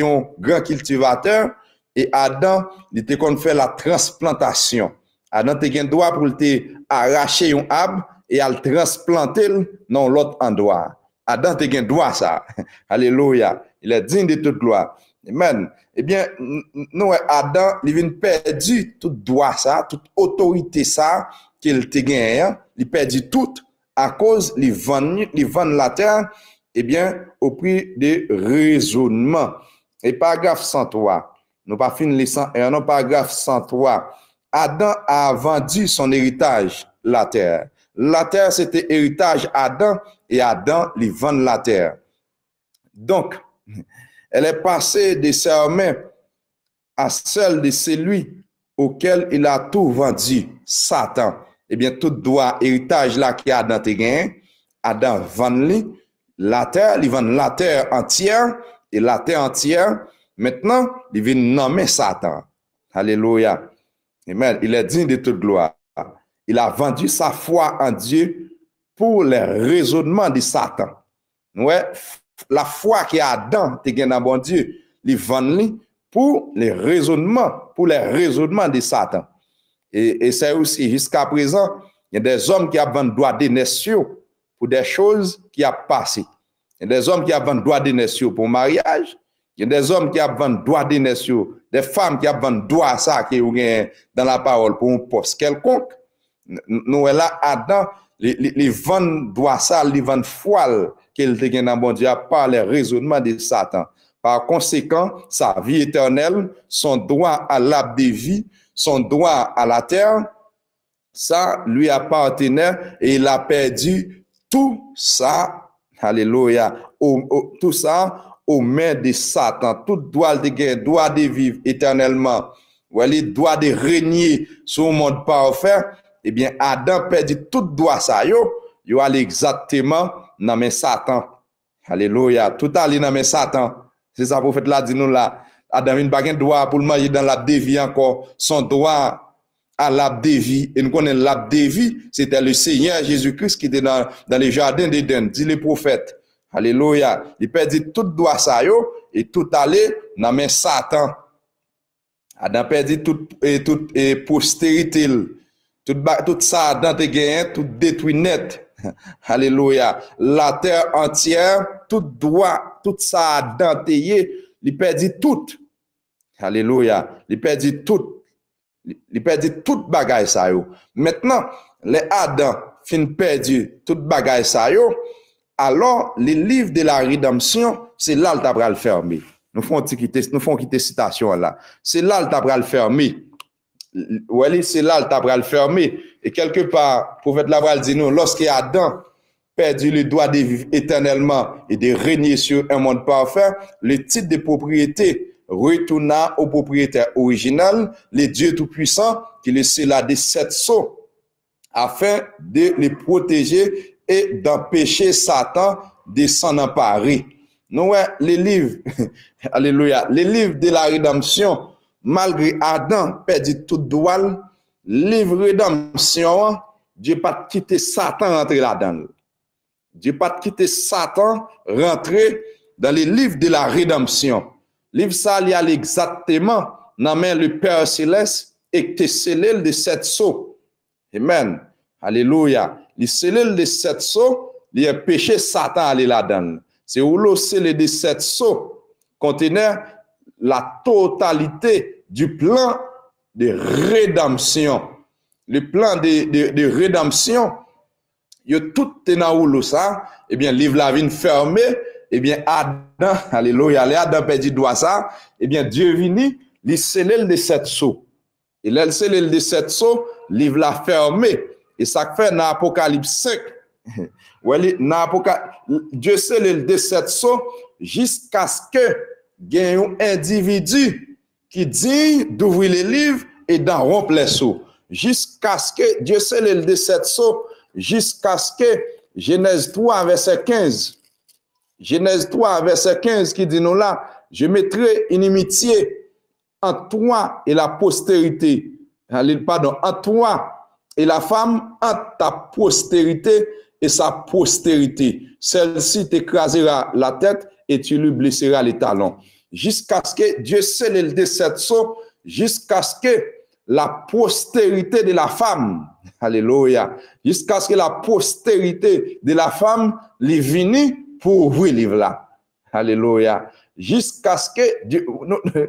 un grand cultivateur, et Adam, il était qu'on fait la transplantation. Adam te gen droit pour te arracher un arbre et à le transplanter dans l'autre endroit. Adam te gen droit ça. Alléluia. Il est digne de toute gloire. Amen. Eh bien, nous, Adam, il vient perdu tout droit ça, toute autorité ça qu'il te gagne, il perdu tout à cause il vend la terre, eh bien, au prix de raisonnement. Et paragraphe 103. Nous pas fini les 101, non, paragraphe 103. Adam a vendu son héritage, la terre. La terre, c'était héritage Adam, et Adam lui vend la terre. Donc, elle est passée de ses mains à celle de celui auquel il a tout vendu, Satan. Eh bien, tout droit, héritage là qui Adam te gagné, Adam vend lui la terre, il vend la terre entière, et la terre entière, maintenant, il vient nommer Satan. Alléluia. Amen. Il est digne de toute gloire. Il a vendu sa foi en Dieu pour les raisonnements de Satan. Ouais, la foi qui a Adam, te gen dans bon Dieu, il vend pour les raisonnements de Satan. Et c'est aussi, jusqu'à présent, il y a des hommes qui ont vendu droit de naissance pour des choses qui ont passé. Il y a des hommes qui ont vendu droit de naissance pour mariage. Il y a des hommes qui ont vendu droit de naissance, des femmes qui ont vendu droit à ça qui est dans la parole pour un poste quelconque. Nous, là, Adam, les vendent droit ça, les vendent foi qu'il te gagne dans bon Dieu par les raisonnements de Satan. Par conséquent, sa vie éternelle, son droit à l'arbre de vie, son droit à la terre, ça lui appartenait et il a perdu tout ça. Alléluia. Tout ça aux mains de Satan. Tout droit de guerre, droit de vivre éternellement, droit de régner sur le monde parfait. Eh bien, Adam perdit tout droit ça. Yo allait exactement dans mes Satan. Alléluia. Tout allait dans mes Satan. C'est ça, prophète là, dit nous là. Adam n'a pas de droit pour le manger dans l'arbre de vie encore. Son droit à l'arbre de vie. Et nous connaissons l'arbre de vie. C'était le Seigneur Jésus-Christ qui était dans les jardins d'Éden. Dit les prophètes. Alléluia. Il perdit tout droit ça yo et tout aller dans main Satan. Adam perdit toute postérité. Tout ça Adam te gagné, tout détruit net. Alléluia. La terre entière, tout droit, tout ça Adam te yé, il perdit tout. Alléluia. Il perdit tout. Il perdit toute bagaille ça yo. Maintenant, les Adam fin perdu toute bagaille ça yo. Alors, les livres de la rédemption, c'est là le tabral fermé. Nous font quitter citation là. C'est là le tabral fermé. Ouais, c'est là le tabral fermé. Et quelque part, prophète Labral dit nous, lorsque Adam perdu le droit de vivre éternellement et de régner sur un monde parfait, le titre de propriété retourna au propriétaire original, le Dieu Tout-Puissant, qui laissait là des 7 sceaux, afin de les protéger et d'empêcher Satan de s'en emparer. Nous, les livres, alléluia, les livres de la rédemption, malgré Adam perdu tout droit, livre rédemption, Dieu pas quitté Satan rentrer là-dedans. Dieu pas quitté Satan rentrer dans les livres de la rédemption. Livre ça, il y a exactement dans main le Père Céleste et que scellé de 7 sceaux. Amen. Alléluia. Les cellules de 7 sceaux, les péchés Satan aller là-dedans. C'est où le scellé de 7 sceaux contenait la totalité du plan de rédemption. Le plan de rédemption, il y a tout dans ça, eh bien, livre la vie fermé, eh bien, Adam, alléluia, Adam perdu droit ça, eh bien, Dieu vini, les cellules de 7 sceaux. Et les cellules de 7 sceaux, livre la fermé. Et ça fait dans Apocalypse 5. Dieu scelle de 7 sceaux jusqu'à ce que il y ait un individu qui dit d'ouvrir les livres et d'en rompre les sceaux. Jusqu'à ce que Dieu scelle de 7 sceaux, jusqu'à ce que Genèse 3, verset 15. Genèse 3, verset 15 qui dit nous là, je mettrai une inimitié entre toi et la postérité. Pardon, entre toi et la femme, entre ta postérité et sa postérité. Celle-ci t'écrasera la tête et tu lui blesseras les talons. Jusqu'à ce que Dieu scelle de 7 sceaux, jusqu'à ce que la postérité de la femme, alléluia, jusqu'à ce que la postérité de la femme lui vienne pour ouvrir le livre là. Alléluia. Jusqu'à ce que Dieu,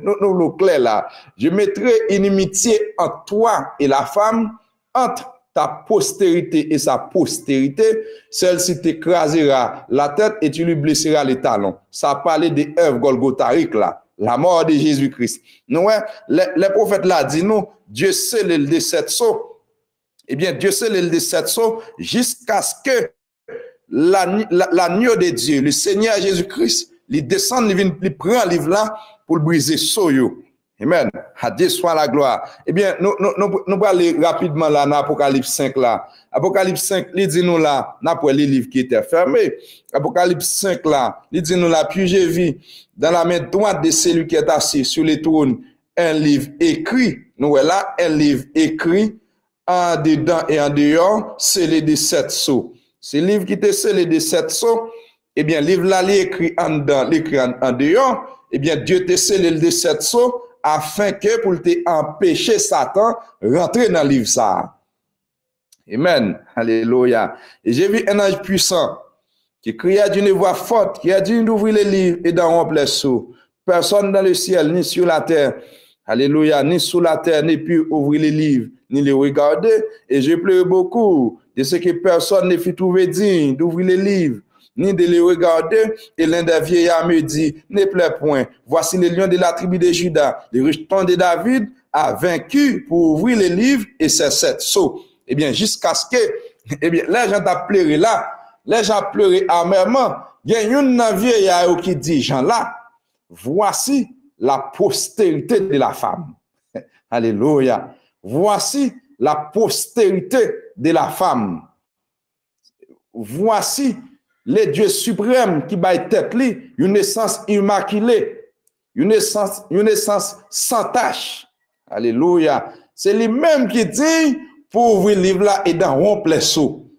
nous clair là, je mettrai une inimitié entre toi et la femme, entre ta postérité et sa postérité, celle-ci t'écrasera la tête et tu lui blesseras les talons. Ça parlait de œuvre golgotharique là, la mort de Jésus-Christ. Nous, les prophètes là dit nous, Dieu scelle de 7 sceaux. Eh bien, Dieu scelle de 7 sceaux jusqu'à ce que l'agneau de Dieu, le Seigneur Jésus-Christ, il descend, il prend le livre là pour le briser soyo. Amen. À Dieu soit la gloire. Eh bien, nous allons aller rapidement là dans Apocalypse 5 là. Apocalypse 5, il dit nous là, n'a pas les livres qui étaient fermés. Apocalypse 5 là, il dit nous là, puis j'ai vu dans la main droite de celui qui est assis sur le trône un livre écrit. Nous là, un livre écrit en dedans et en dehors, scellé de 7 sceaux. Ce livre qui était scellé de 7 sceaux, eh bien, livre là, il écrit en dedans, l'écrit en dehors, eh bien, Dieu te scellé de 7 sceaux afin que pour te empêcher Satan rentrer dans le livre ça. Amen. Alléluia. Et j'ai vu un ange puissant qui criait d'une voix forte, qui a dit d'ouvrir les livres et d'en rompre les sceaux. Personne dans le ciel, ni sur la terre, alléluia, ni sous la terre, ni pu ouvrir les livres, ni les regarder. Et je pleure beaucoup de ce que personne ne fut trouvé digne d'ouvrir les livres, ni de les regarder. Et l'un des vieillards me dit, ne pleure point, voici le lion de la tribu de Juda, le rejeton de David, a vaincu pour ouvrir les livres et ses 7 sceaux. Eh bien, jusqu'à ce que, eh bien, les gens ont pleuré là, les gens ont pleuré amèrement. Il y a une vieillard qui dit, Jean là, voici la postérité de la femme. Alléluia. Voici la postérité de la femme. Voici le Dieu suprême qui baille tête li, une naissance immaculée, une naissance sans tache. Alléluia. C'est lui-même qui dit pour ouvrir le livre là et d'en rompre les sceaux.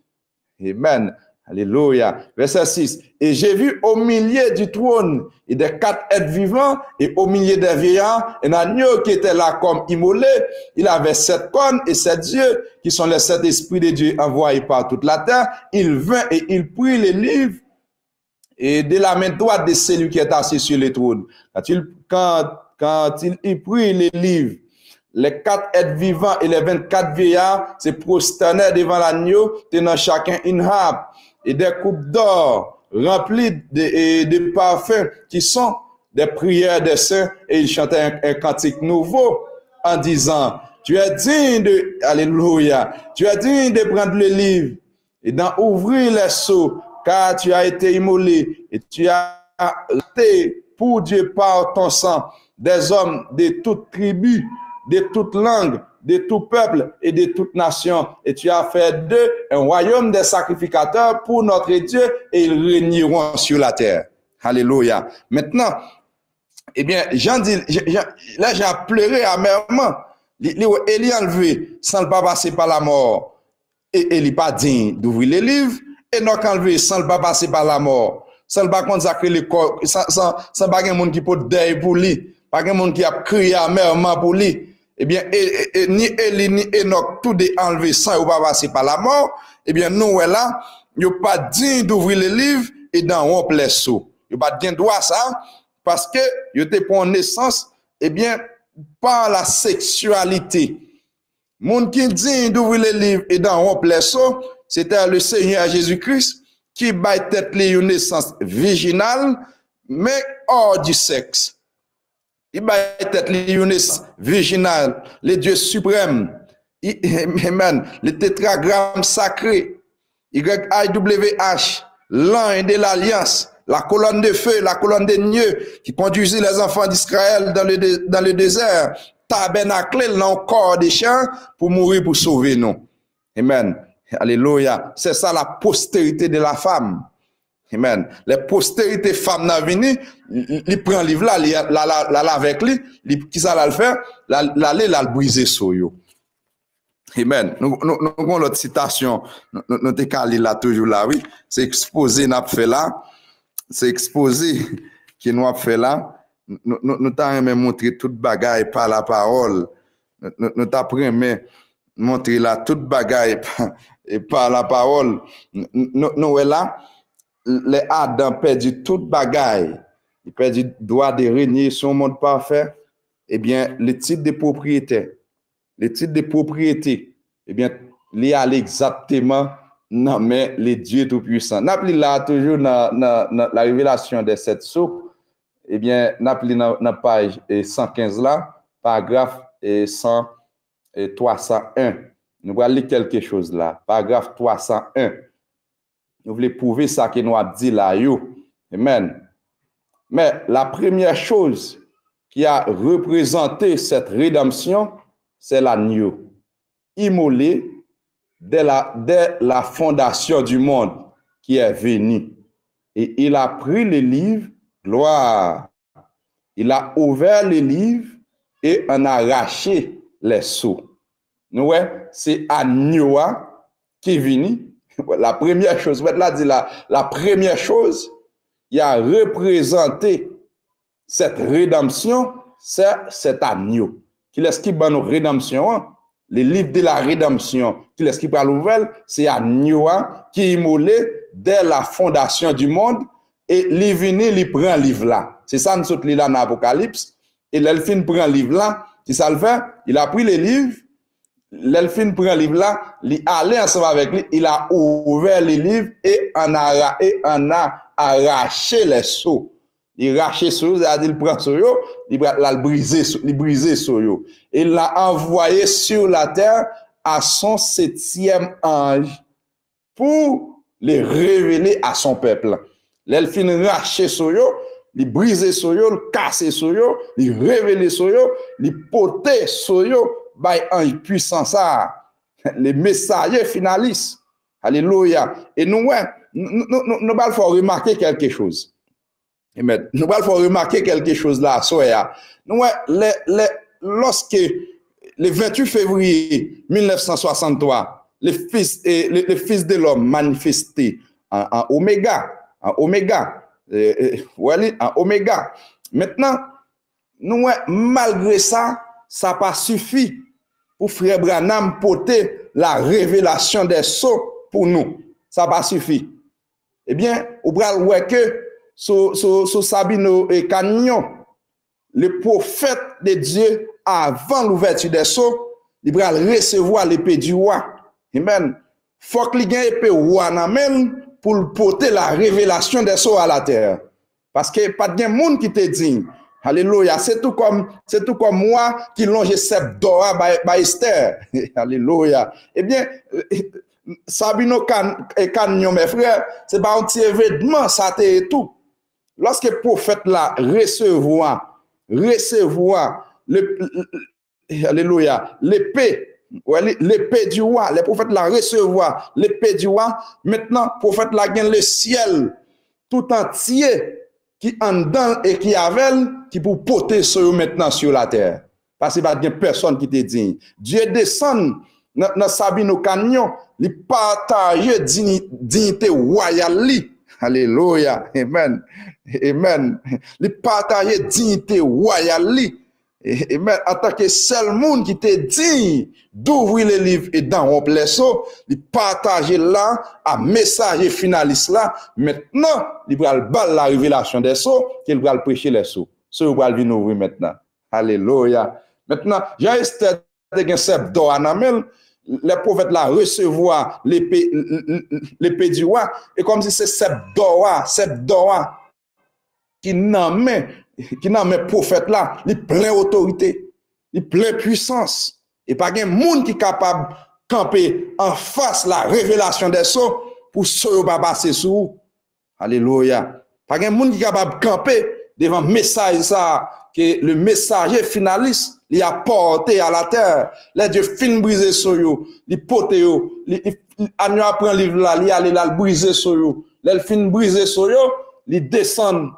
Amen. Alléluia. Verset 6. Et j'ai vu au milieu du trône et des 4 êtres vivants et au milieu des vieillards un agneau qui était là comme immolé. Il avait 7 cornes et 7 yeux qui sont les 7 esprits de Dieu envoyés par toute la terre. Il vint et il prit les livres et de la main droite de celui qui est assis sur le trône. Quand il prit les livres, les 4 êtres vivants et les 24 vieillards se prosternèrent devant l'agneau, tenant chacun une harpe et des coupes d'or remplies de parfums qui sont des prières des saints, et ils chantaient un cantique nouveau en disant, tu es digne de, alléluia, tu es digne de prendre le livre et d'en ouvrir les sceaux, car tu as été immolé et tu as été pour Dieu par ton sang des hommes de toute tribu, de toute langue, de tout peuple et de toute nation. Et tu as fait d'eux un royaume des sacrificateurs pour notre Dieu et ils régneront sur la terre. Alléluia. Maintenant, eh bien, là j'ai pleuré amèrement. Il est enlevé sans le pas passer par la mort. Et il n'est pas digne d'ouvrir les livres. Et donc enlevé sans le pas passer par la mort. Sans le pas consacrer le corps. Sans pas quelqu'un qui peut deuil pour lui. Pas quelqu'un qui a crié amèrement pour lui. Eh bien, ni Élie ni Enoch, tout est enlevé sans ou pas passer par la mort. Eh bien, nous, là, nous pas digne d'ouvrir les livres et d'en rompre les sceaux. Nous pas digne droit ça, parce que nous te pour naissance, eh bien, par la sexualité. Moun qui digne d'ouvrir les livres et d'en rompre les sceaux, c'était le Seigneur Jésus-Christ qui bat tête une naissance virginale, mais hors du sexe. Il va être l'Ionis virginal, le Dieu suprême, amen, le tétragramme sacré, YHWH, l'an de l'alliance, la colonne de feu, la colonne de nœuds qui conduisit les enfants d'Israël dans le désert, tabernacle dans le corps des chiens pour mourir, pour sauver nous. Amen. Alléluia. C'est ça la postérité de la femme. Amen. Les postérités femmes n'a venu, il prend le livre là, la avec lui, qui ça va le faire? La le briser sur yo. Amen. Nous avons l'autre citation, nous te calé là toujours là, oui. C'est exposé n'a fait là. C'est exposé qui nous a fait là. Nous t'avons même montré toute bagaille par la parole. Nous t'avons montré là toute bagaille par la parole. Nous là. Les Adam perdu toute bagaille, il perdu le droit de régner sur un monde parfait, eh bien, le titre de propriété, eh bien, il y a exactement dans mais les dieux tout-puissants. N'appelez là toujours dans la révélation des 7 sceaux, eh bien, n'appelez dans page 115 là, paragraphe 301. Nous allons lire quelque chose là, paragraphe 301. Nous voulons prouver ça que nous a dit là. Amen. Mais la première chose qui a représenté cette rédemption, c'est l'agneau. Immolé dès la fondation du monde qui est venu. Et il a pris le livre, gloire. Il a ouvert le livre et en a arraché les sceaux. Nous, c'est agneau qui est venu. La première chose, là dit la première chose qui a représenté cette rédemption, c'est cet agneau. Qui est-ce qui bat nos rédemptions? Le livre de la rédemption, qui est-ce qui parle nouvelle? C'est agneau qui est immolé dès la fondation du monde et il vient, il prend le livre là. C'est ça nous sommes là dans l'Apocalypse. Et l'elfine prend le livre là. C'est ça le fait? Il a pris le livre. L'elfine prend le livre là, il allait ensemble avec lui, il a ouvert le livre et en a arraché les sceaux. Il a arraché les sceaux, il prend sur eux, il l'a brisé sur eux. Il l'a envoyé sur la terre à son 7e ange pour les révéler à son peuple. L'elfine arraché sur eux, il brisé sur eux, il cassé sur eux, il révélé sur eux, il porté sur eux. By un puissant ça, les messagers finalistes. Alléluia. Et nous allons faire remarquer quelque chose. Amen. Nous allons faire remarquer quelque chose là, soya. Nous, lorsque le 28 février 1963, le fils de l'homme manifesté en oméga. En oméga. En oméga. Maintenant, nous, malgré ça, ça n'a pas suffi pour Frère Branham porter la révélation des sceaux pour nous. Ça n'a pas suffi. Eh bien, on va voir que sur Sabino et Canyon, le prophète de Dieu, avant l'ouverture des sceaux, il va recevoir l'épée du roi. Amen. Faut qu'il ait l'épée roi pour porter la révélation des sceaux à la terre. Parce que pas de monde qui te dit. Alléluia. C'est tout comme moi qui longe cette Dora by Esther. Alléluia. Eh bien, Sabino et Canyon, mes frères, c'est pas un petit événement, ça et tout. Lorsque le prophète là recevoir alléluia, l'épée du roi, les prophètes là recevoir l'épée du roi, maintenant, le prophète là gagne le ciel tout entier qui en dedans et qui avec, qui pour porter sur maintenant sur la terre. Parce qu'il n'y a pas de personne qui te dit. Dieu descend dans Sabino Canyon, il partage dignité royale. Alléluia. Amen. Amen. Il partage dignité royale. Amen. En tant que seul monde qui te dit d'ouvrir les livres et d'en remplir les seaux, il partage là, à message finaliste là. Maintenant, il va le la révélation des seaux, qu'il va prêcher les seaux. Ce va venir ouvrir maintenant. Alléluia. Maintenant, Jean-Esther de Seb d'Oranamel, les prophètes là recevoir l'épée du roi, et comme si c'est Seb d'Ora qui nomme prophète là, il plein autorité, il plein puissance, et pas un monde qui est capable de camper en face la révélation des sceaux pour se passer sous. Alléluia. Pas un monde qui est capable de camper devant le message ça, que le messager finaliste il a porté à la terre. Les dieux fin briser sur eux, il porte eux, il apprend le livre là, il allait là briser sur eux. Les fin briser sur eux, il descend,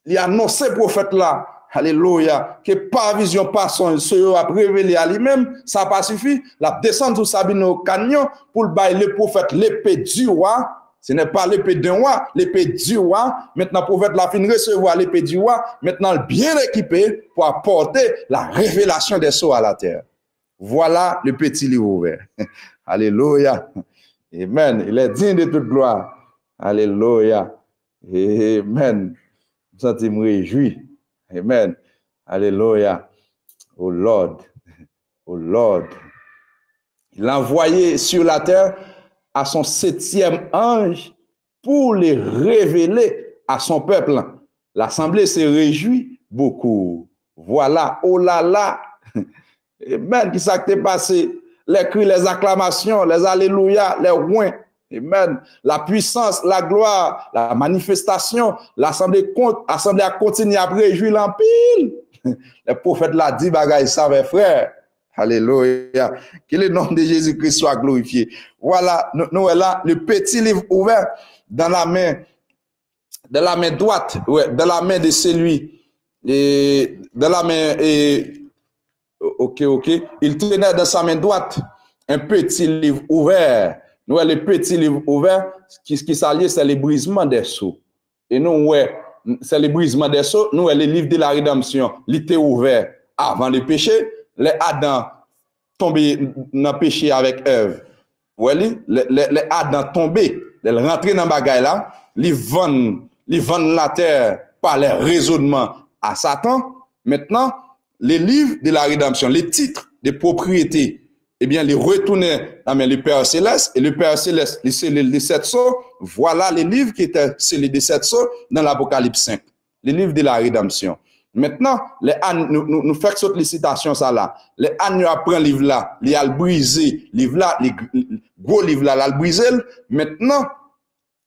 il annonce prophète là. Alléluia, que par vision par son Seigneur a révélé à lui-même, ça pas suffi, la descente sur Sabino Canyon pour le bailler le prophète l'épée du roi. Ce n'est pas l'épée d'un roi, l'épée du roi. Maintenant, le prophète l'a fini recevoir l'épée du roi. Maintenant, bien équipé pour apporter la révélation des sceaux à la terre. Voilà le petit livre ouvert. Alléluia. Amen. Il est digne de toute gloire. Alléluia. Amen. Je me réjouis. Amen. Alléluia. Oh Lord. Oh Lord. Il a envoyé sur la terre à son 7e ange pour les révéler à son peuple. L'assemblée se réjouit beaucoup. Voilà, oh là là. Amen. Qui s'est passé? Les cris, les acclamations, les alléluia, les ouins. Amen. La puissance, la gloire, la manifestation, l'assemblée a continué à réjouir en pile. Le prophète l'a dit, bagaille ça, mes frères. Alléluia. Que le nom de Jésus-Christ soit glorifié. Voilà, nous là, le petit livre ouvert dans la main droite, ouais, dans la main de celui, et dans la main, ok. Il tenait dans sa main droite un petit livre ouvert. Nous, le petit livre ouvert, qui s'allie, c'est le brisement des sceaux. Et nous, ouais, c'est le brisement des sceaux. Nous, le livre de la rédemption, il était ouvert avant le péché. Les Adam tombés dans le péché avec Ève. Les Adam tombés, ils rentrent dans le bagaille là, ils vendent la terre par les raisonnements à Satan. Maintenant, les livres de la rédemption, les titres de propriété, eh bien, les retourner dans le Père Céleste, et le Père Céleste, les scellés des 7 sceaux, voilà les livres qui étaient scellés des 7 sceaux dans l'Apocalypse 5, les livres de la rédemption. Maintenant, les ânes, nous faisons cette citation ça là. Les ânes nous apprennent le livre là, ils ont brisé, livre là, les gros livres là, ils ont brisé. Maintenant,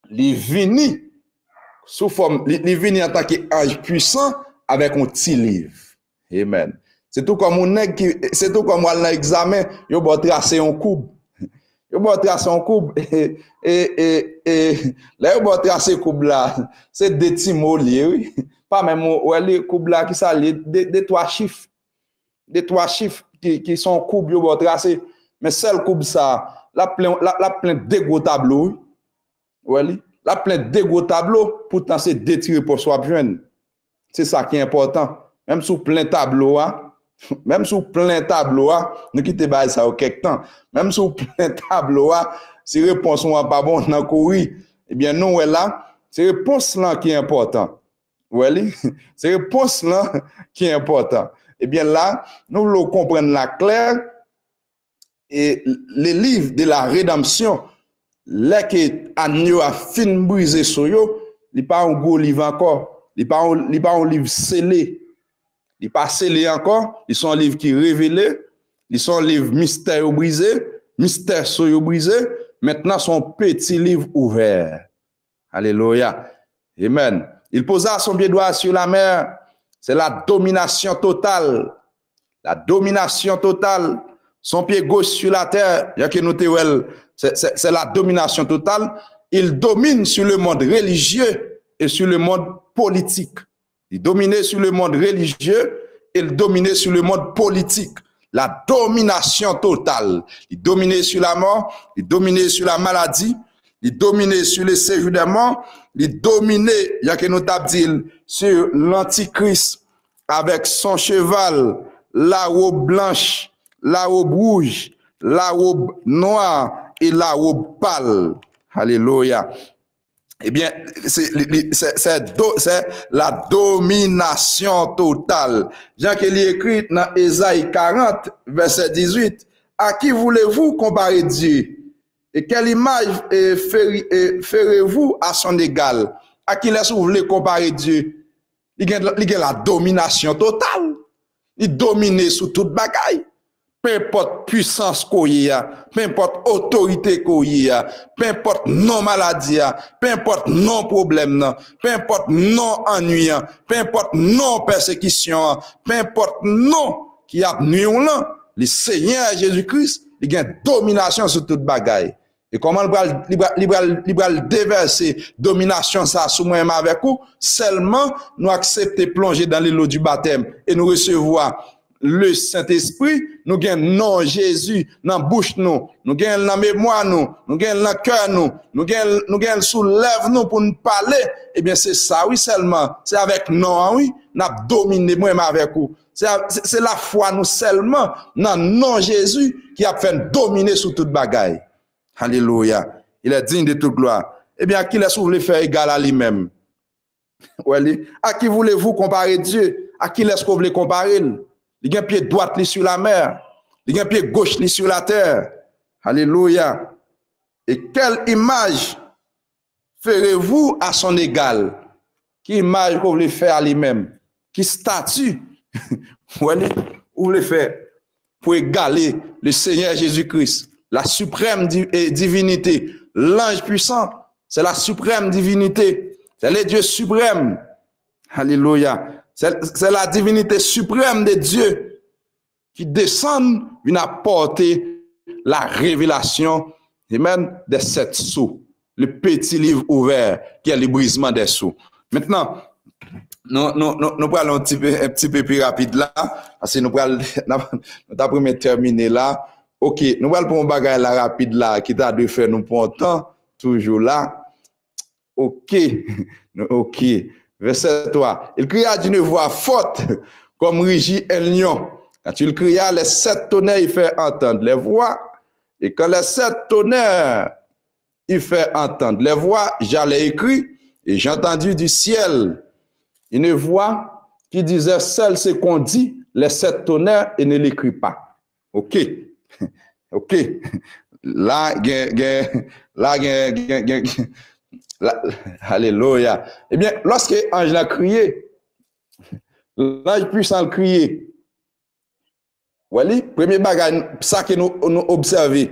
ils viennent sous forme, ils viennent en tant qu'ange puissant avec un petit livre. Amen. C'est tout comme on c'est tout comme on a l'examen, ils vont tracer un courbe. Ils vont tracer un courbe et là ils vont tracer un courbe là, c'est des petits mots liés, oui. Pas même les courbes là qui sont des 3 chiffres. Des 3 chiffres qui sont courbes yo tracé. Mais seul courbe ça, la plein de gros tableaux. Oui, la plein de gros tableaux, pourtant c'est détiré pour soi jeune. C'est ça qui est important. Même sous plein tableau, même sous plein tableau, nous quittons ça au quelque temps. Même sous plein tableau, si réponse ou pas bon dans courir, eh bien nous là, c'est réponse là qui est important. Oui, c'est réponse là qui est important. Eh bien là, nous voulons comprendre la claire et les livres de la rédemption, là que agneau a fin brisé sur yo, il pas un gros livre encore, il pas un livre scellé. Il pas scellé encore, ils sont un livre qui révélé, ils sont un livre mystère brisé, mystère sur brisé, maintenant son petit livre ouvert. Alléluia. Amen. Il posa son pied droit sur la mer, c'est la domination totale. La domination totale. Son pied gauche sur la terre, c'est la domination totale. Il domine sur le monde religieux et sur le monde politique. Il dominait sur le monde religieux, il dominait sur le monde politique. La domination totale. Il dominait sur la mort, il dominait sur la maladie, il dominait sur le séjour des morts, il dominait, il y a que nous t'avons dit, sur l'antichrist avec son cheval, la robe blanche, la robe rouge, la robe noire et la robe pâle. Alléluia. Eh bien, c'est la domination totale. Jean qui écrit dans Ésaïe 40, verset 18, à qui voulez-vous comparer Dieu? Et quelle image ferez-vous à son égal? À qui laisse-vous voulez comparer Dieu? Il y a la domination totale. Il domine sur toute bagaille. Peu importe puissance qu'on y a, peu importe autorité qu'on y a, peu importe non maladie, peu importe non problème, peu importe non ennui, peu importe non persécution, peu importe non qui a nuit là, le Seigneur Jésus-Christ, il y a une domination sur toute bagaille. Et comment il déverser domination ça sous moi-même avec vous, seulement nous accepter plonger dans l'eau du baptême et nous recevoir le Saint-Esprit, nous gagnons non Jésus dans la bouche nous gagnons dans la mémoire nous gagnons dans le cœur nous gagnons sous lèvres nous pour nous parler. Eh bien c'est ça oui seulement, c'est avec non oui, nous dominé moi-même avec vous. C'est la foi nous seulement dans non Jésus qui a fait dominer sur toute bagaille. Alléluia. Il est digne de toute gloire. Eh bien, à qui laisse-vous voulez faire égal à lui-même? À qui voulez-vous comparer Dieu? À qui laisse-vous voulez comparer? Il y a un pied droit sur la mer. Il y a un pied gauche sur la terre. Alléluia. Et quelle image ferez-vous à son égal? Quelle image vous voulez faire à lui-même? Quel statut vous voulez faire pour égaler le Seigneur Jésus-Christ? La suprême divinité, l'ange puissant, c'est la suprême divinité, c'est le Dieu suprême. Alléluia. C'est la divinité suprême de Dieu qui descend, vient apporter la révélation, amen, des 7 sceaux, le petit livre ouvert qui est le brisement des sceaux. Maintenant, nous parlons un petit peu plus rapide là, parce que nous avons terminé là. Ok, nous allons pour un bagage là rapide là, qui t'a de faire nous pour un temps, toujours là. Ok, ok. Verset 3. Il cria d'une voix forte, comme rugit un lion. Quand il cria, les 7 tonnerres, il fait entendre les voix. Et quand les 7 tonnerres, il fait entendre les voix, j'allais écrire, et j'ai entendu du ciel une voix qui disait, seul ce qu'on dit, les 7 tonnerres, et ne l'écrit pas. Ok. Ok. Là, alléluia. Eh bien, lorsque l'ange a crié, l'ange puissant a crié. Voilà, premier bagage, ça que nous observons.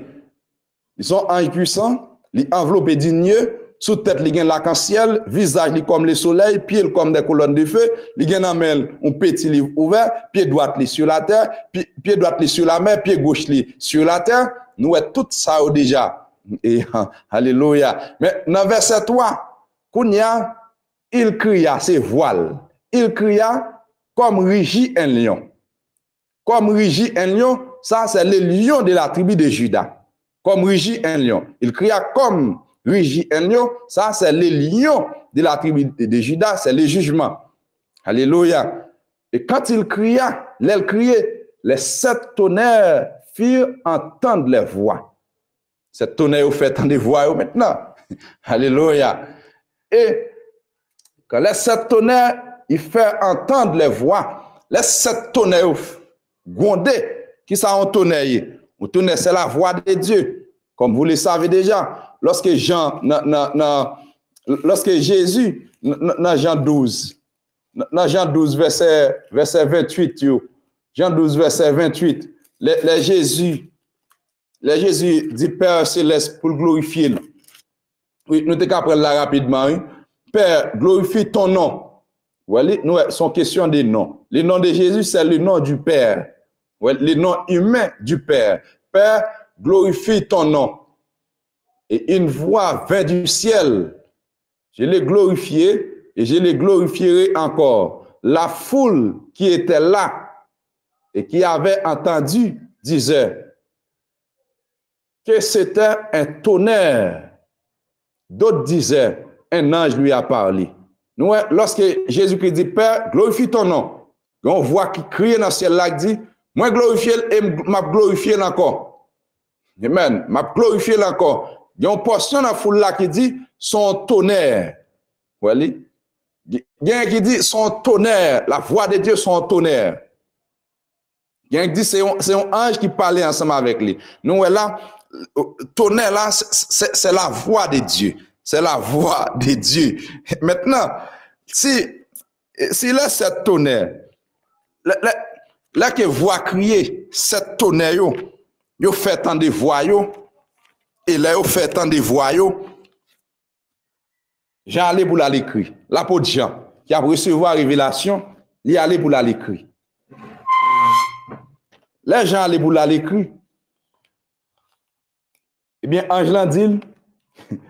Ils sont anges puissants, ils enveloppés d'ignes, sous tête, ils ont l'arc-en-ciel, visage comme le soleil, pieds comme des colonnes de feu, ils ont un petit livre ouvert, pied droit sur la terre, pied droit sur la mer, pied gauche sur la terre. Nous avons tout ça déjà. Et, alléluia. Mais dans verset 3, Kounia, il cria ses voiles. Il cria comme rugit un lion. Comme rugit un lion, ça c'est le lion de la tribu de Juda. Comme rugit un lion. Il cria comme ça c'est les lions de la tribu de Judas, c'est les jugements. Alléluia. Et quand il cria, les 7 tonnerres firent entendre les voix. Cette tonnerre fait entendre des voix maintenant. Alléluia. Et quand les 7 tonnerres, il fait entendre les voix, les 7 tonnerres grondés, qui sont en tonnerre? Un tonnerre, c'est la voix de Dieu. Comme vous le savez déjà, lorsque Jésus, dans Jean 12, verset 28, Jean 12, verset 28, les Jésus dit Père Céleste pour le glorifier. Oui, nous te prendre là rapidement. Oui. Père, glorifie ton nom. Voilà, nous, sont question des noms. Le nom de Jésus, c'est le nom du Père. Ouais, le nom humain du Père. Père, glorifie ton nom. Et une voix vint du ciel. Je l'ai glorifié et je le glorifierai encore. La foule qui était là et qui avait entendu disait que c'était un tonnerre. D'autres disaient, un ange lui a parlé. Nous, lorsque Jésus-Christ dit, Père, glorifie ton nom, on voit qui crie dans le ciel là, qui dit, moi glorifier et m'a glorifié encore. Amen. M'a glorifié encore. Il y a une portion dans la foule là qui dit, son tonnerre. Vous voyez? Il y a un qui dit, son tonnerre, la voix de Dieu, son tonnerre. Il y a un qui dit, c'est un ange qui parlait ensemble avec lui. Nous, là, tonnerre là, c'est la voix de Dieu. C'est la voix de Dieu. Maintenant, si là, cette tonnerre, là que voix crier, cette tonnerre, yo fait tant de voix, et là, yo fait tant de voix, Jean allé pour l'écrit. L'apôtre Jean, qui a reçu la révélation, il allé pour l'écrit. Les gens allé pour l'écrit. Eh bien, Angelan dit,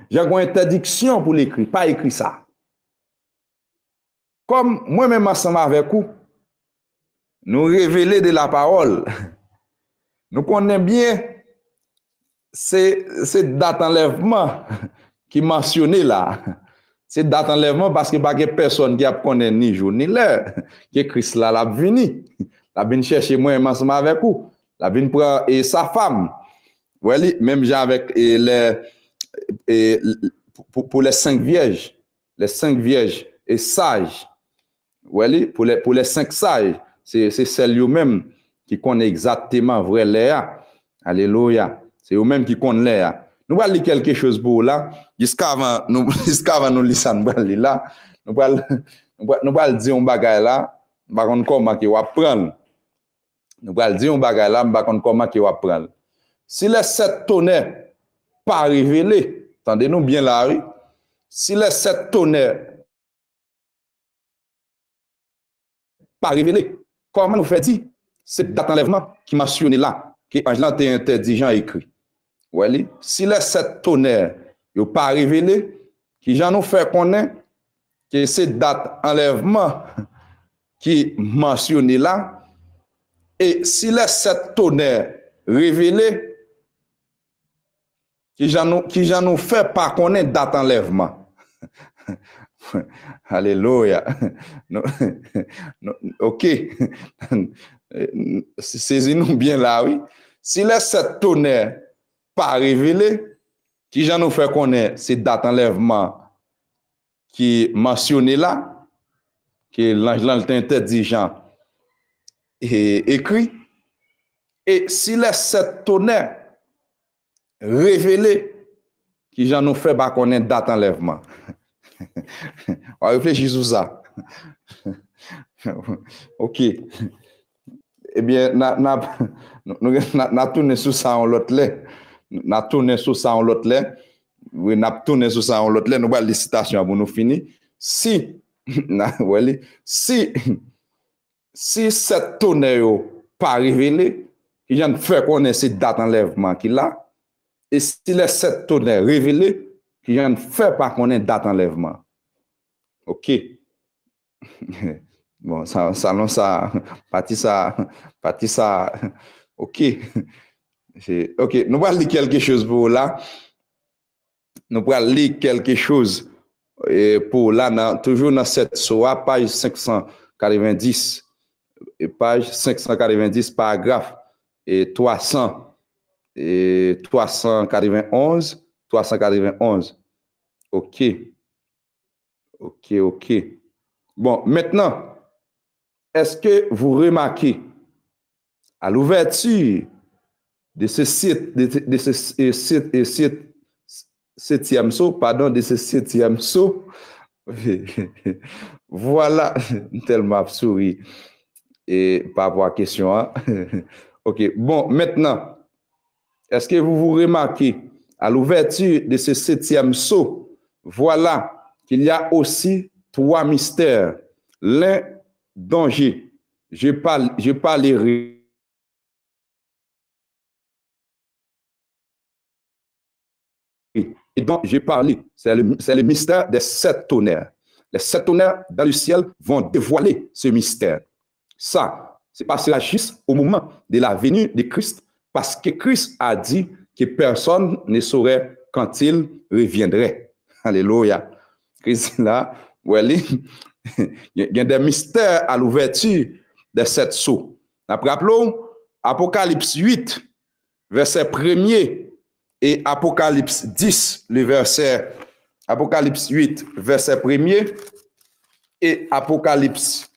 j'ai une interdiction pour l'écrit, pas écrit ça. Comme moi-même ensemble avec vous, nous révéler de la parole, nous connaissons bien ces dates d'enlèvement qui mentionné là. C'est date d'enlèvement parce que pas personne qui a connaît ni jour ni l'heure que Christ là l'a venu. La vient chercher moi ensemble avec vous. La vient prendre et sa femme. Oui, même genre avec pour les 5 vierges, et sages. Oui, pour les 5 sages, c'est celles eux-mêmes qui connaissent exactement vrai l'air. Alléluia. C'est eux-mêmes qui connaissent l'air. Nous allons lire quelque chose pour là. Jusqu'avant nous lisons là. Nous allons dire un bagage là. Par contre, comment qui va prendre. Nous allons dire un bagage là. Par contre, comment qui va prendre. Si les 7 tonnerres pas révélés, attendez-nous bien là, oui. Si les 7 tonnerres pas révélés, comment nous fait dire? C'est date d'enlèvement qui mentionne là, que Angelan t'a interdit, Jean écrit. Oui, si les 7 tonnerres n'ont pas révélé, qui j'en nous fait connaître que c'est date enlèvement qui mentionne là, et si les 7 tonnerres révélés, qui j'en nous fait pas connaître date enlèvement. Alléluia. Ok. Saisis-nous bien là, oui. Si les 7 tonnerres pas révélé, qui j'en nous fait connaître ces dates d'enlèvement qui mentionné là, que l'ange interdit Jean et écrit, et si les 7 tonnerres révélés, qui j'en nous fait pas connaître date d'enlèvement. On va réfléchir sur ça. Ok. Eh bien, n'a tourné sur ça en l'autre là. N'a tourné sur ça en l'autre là. Oui, n'a tourné sur ça en l'autre là. Nous allons les citations pour nous finir. Si cette tonnerre pas révélée, qui vient de faire connaître cette date d'enlèvement qu'il a, et si les 7 tonnerres révélés, qui vient de faire pas connaître date d'enlèvement. Ok. Bon, ça, parti ça, ok. Ok, nous allons lire quelque chose pour là. nous pourrons lire quelque chose pour là, toujours dans cette soa, page 590, et page 590, paragraphe et 391. OK. Bon, maintenant, est-ce que vous remarquez à l'ouverture de ce septième saut, voilà, tellement souri et par rapport à la question. Hein? OK, bon, maintenant, est-ce que vous remarquez à l'ouverture de ce septième saut, voilà qu'il y a aussi 3 mystères. L'un dont je parlerai et dont j'ai parlé, c'est le mystère des 7 tonnerres. Les 7 tonnerres dans le ciel vont dévoiler ce mystère. Ça, c'est passera juste au moment de la venue de Christ, parce que Christ a dit que personne ne saurait quand il reviendrait. Alléluia. Christ là, il y a des mystères à l'ouverture de cette sceaux. Rappelons Apocalypse 8, verset 1er, et Apocalypse 10, le verset Apocalypse 8, verset 1er, et Apocalypse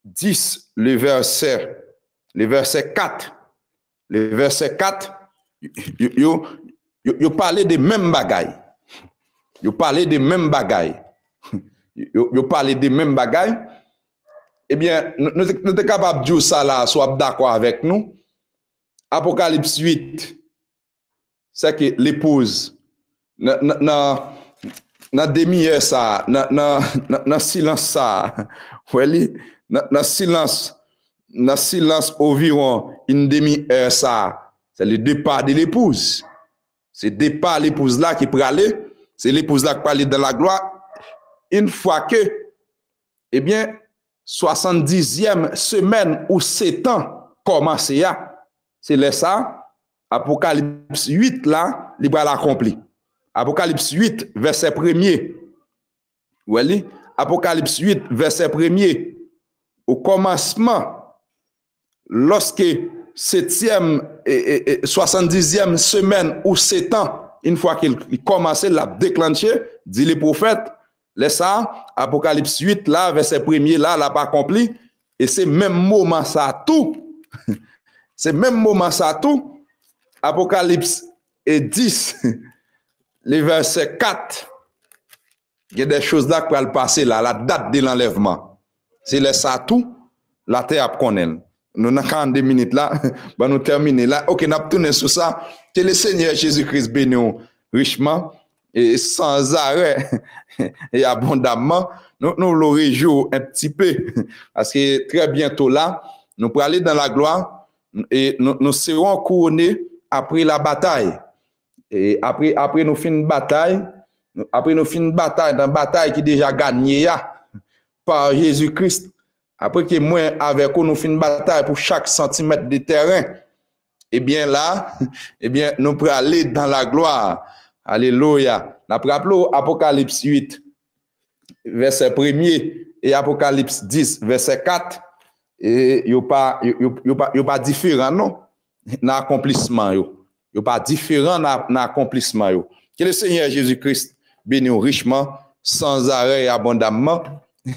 10, le verset 4. Le verset 4, il parlait des mêmes bagailles. Il parlait des mêmes bagailles. Eh bien, nous sommes capables de dire ça là, soit d'accord avec nous. Apocalypse 8, c'est que l'épouse, dans demi-heure ça, dans silence ça, dans silence environ une demi-heure ça, c'est le départ de l'épouse. C'est le départ de l'épouse là qui peut aller, c'est l'épouse là qui peut aller dans la gloire. Une fois que, eh bien, 70e semaine ou 7 ans commencé, c'est là ça. Apocalypse 8, là, il va l'accomplir. Apocalypse 8, verset 1er. Oui, Apocalypse 8, verset 1er. Au commencement, lorsque 7e et 70e semaine ou 7 ans, une fois qu'il commençait à déclencher, dit les prophètes, laisse ça, Apocalypse 8, là, verset 1er, là, l'a pas accompli. Et c'est même moment ça tout. C'est même moment ça tout. Apocalypse 10, le verset 4, il y a des choses là qui peuvent passer là, la date de l'enlèvement. C'est le ça tout, la terre a connaît. Nous avons 42 minutes là, ben nous terminer là. Ok, nous avons tourné sur ça. Que le Seigneur Jésus-Christ bénisse richement et sans arrêt et abondamment. Nous le réjouissons un petit peu parce que très bientôt là, nous pourrons aller dans la gloire et nous serons couronnés après la bataille. Et après nous finissons une bataille, dans une bataille qui est déjà gagnée par Jésus-Christ. Après que moi avec nous finissons une bataille pour chaque centimètre de terrain. Eh bien là, nous pourrons aller dans la gloire. Alléluia. Nous rappelons Apocalypse 8, verset 1er et Apocalypse 10, verset 4. Et il n'y a pas différent, non? Dans l'accomplissement. Il n'y a pas différent dans l'accomplissement. Que le Seigneur Jésus-Christ bénisse richement, sans arrêt et abondamment.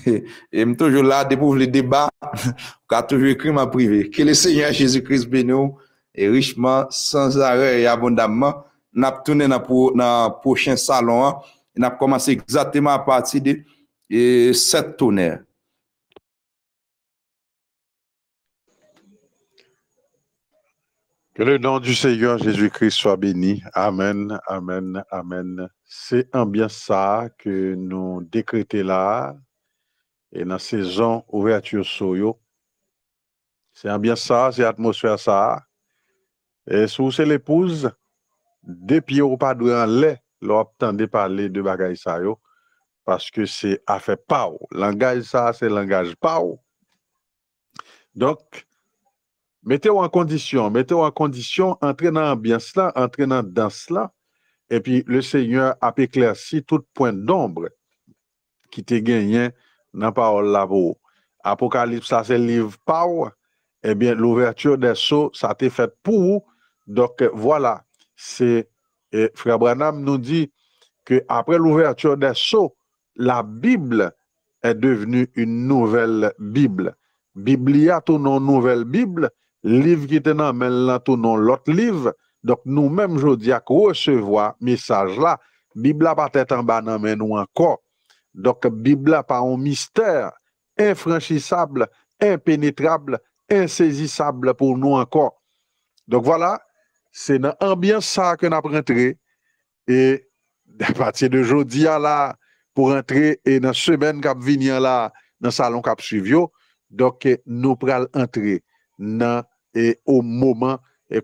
Et je suis toujours là, pour le débat, je toujours écrit ma privé. Que le Seigneur Jésus-Christ bénisse et richement, sans arrêt et abondamment. Nous avons tourné dans le prochain salon. Nous avons commencé exactement à partir de 7 tonnerres. Que le nom du Seigneur Jésus-Christ soit béni. Amen, amen, amen. C'est en bien ça que nous décrétons là, et dans la saison ouverture soyo. C'est en bien ça, c'est l'atmosphère ça. Et si c'est l'épouse, depuis au pas de lait, l'obtendez parler de bagaille ça yo, parce que c'est affaire pao. Langage ça, c'est langage pao. Donc, mettez-vous en condition, entrez dans l'ambiance là, entrez dans danse là, et puis le Seigneur a éclairci tout point d'ombre qui te gagné dans la parole là pour. Apocalypse, ça c'est le livre Power. Eh bien, l'ouverture des sceaux, ça a été fait pour vous. Donc, voilà, c'est Frère Branham nous dit que après l'ouverture des sceaux, la Bible est devenue une nouvelle Bible. Biblia, tout non nouvelle Bible, livre qui était dans maintenant tout non l'autre livre. Donc, nous-mêmes, je dis à recevoir message là, Bible n'a pas être en bas dans nous encore. Donc, Bible n'a pas un mystère infranchissable, impénétrable, insaisissable pour nous encore. Donc voilà, c'est dans l'ambiance ça que nous avons rentré. Et à partir de jeudi là, pour entrer et dans la semaine qui venir là, dans le salon qui suivi, donc nous pourrons entrer dans au moment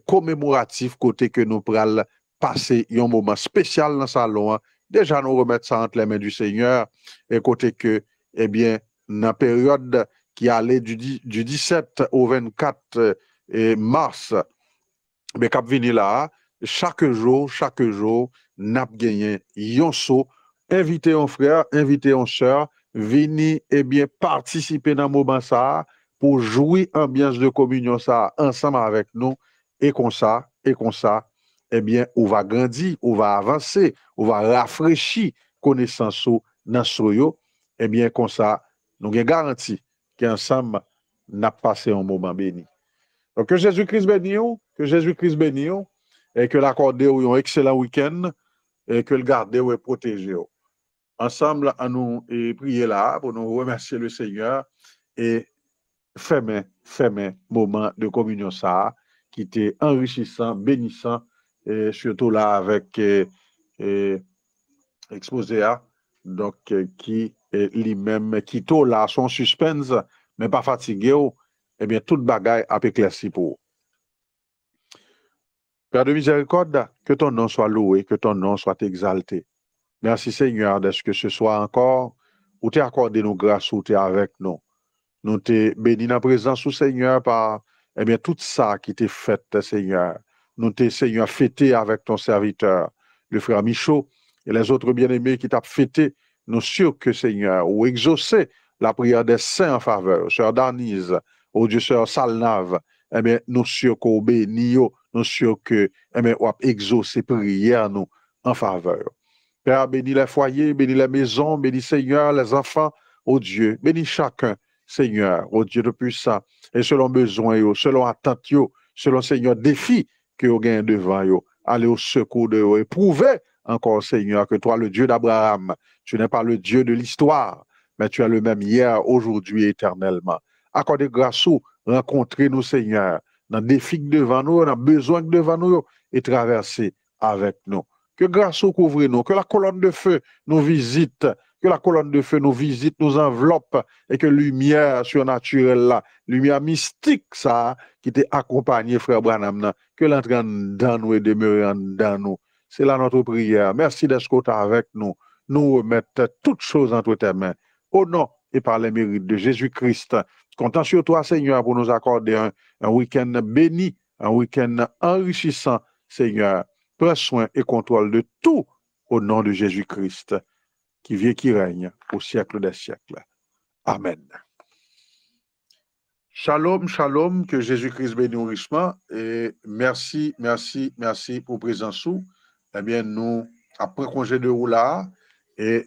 commémoratif côté que nous pourrons passer un moment spécial dans le salon. Déjà nous remettre ça entre les mains du Seigneur et côté que, eh bien, dans la période qui allait du 17 au 24 mars, mais cap vini là, chaque jour, n'a gagné yon saut, inviter un frère, inviter une sœur, venir et bien participer dans le moment ça pour jouer ambiance de communion ça ensemble avec nous et comme ça, eh bien, on va grandir, on va avancer, on va rafraîchir connaissance dans soyo, eh bien, comme ça, nous avons garanti qu'ensemble, nous avons passé un moment béni. Donc, que Jésus-Christ bénisse, et que l'accordé un excellent week-end, et que le garde et protégé. Ensemble, à nous prier là, pour nous remercier le Seigneur, et faire moment de communion ça, qui était enrichissant, bénissant, et surtout là avec exposé à, donc qui lui-même qui tout là son suspense mais pas fatigué, eh bien toute bagaille a éclairci pour. Père de miséricorde, que ton nom soit loué, que ton nom soit exalté. Merci Seigneur de ce que ce soit encore où tu as accordé nos grâces, où tu es avec nous. Nous t'es bénis dans la présence du Seigneur par eh bien tout ça qui t'est fait Seigneur. Nous t'es Seigneur fêté avec ton serviteur, le frère Michaud, et les autres bien-aimés qui t'ont fêté, nous sûrs que Seigneur, ou exaucer la prière des saints en faveur, sœur Danise, ou Dieu sœur Salnave, eh bien, nous sûrs qu'au béni, nous sûrs que, eh bien, ou exaucer prière nous en faveur. Père, bénis les foyers, bénis les maisons, bénis Seigneur, les enfants, oh Dieu, bénis chacun, Seigneur, oh Dieu de puissant, et selon besoin, selon attente, selon Seigneur, défi que vous gagnez devant, allez au secours de vous, éprouvez encore, Seigneur, que toi, le Dieu d'Abraham, tu n'es pas le Dieu de l'histoire, mais tu es le même hier, aujourd'hui, éternellement. Accordez grâce, rencontrez-nous, Seigneur, dans des défis devant nous, dans besoin devant nous, et traversez avec nous. Que grâce couvre nous, que la colonne de feu nous visite, que la colonne de feu nous visite, nous enveloppe, et que lumière surnaturelle là, lumière mystique ça, qui t'est accompagné, frère Branham, que l'entraîne dans nous et demeure dans nous. C'est là notre prière. Merci d'être avec nous. Nous remettons toutes choses entre tes mains. Au nom et par les mérites de Jésus-Christ. Comptons sur toi, Seigneur, pour nous accorder un week-end béni, un week-end enrichissant, Seigneur. Prends soin et contrôle de tout au nom de Jésus-Christ, qui vit et qui règne au siècle des siècles. Amen. Shalom, shalom, que Jésus-Christ bénisse richement et merci pour présence. Eh bien, nous, après congé de roula, et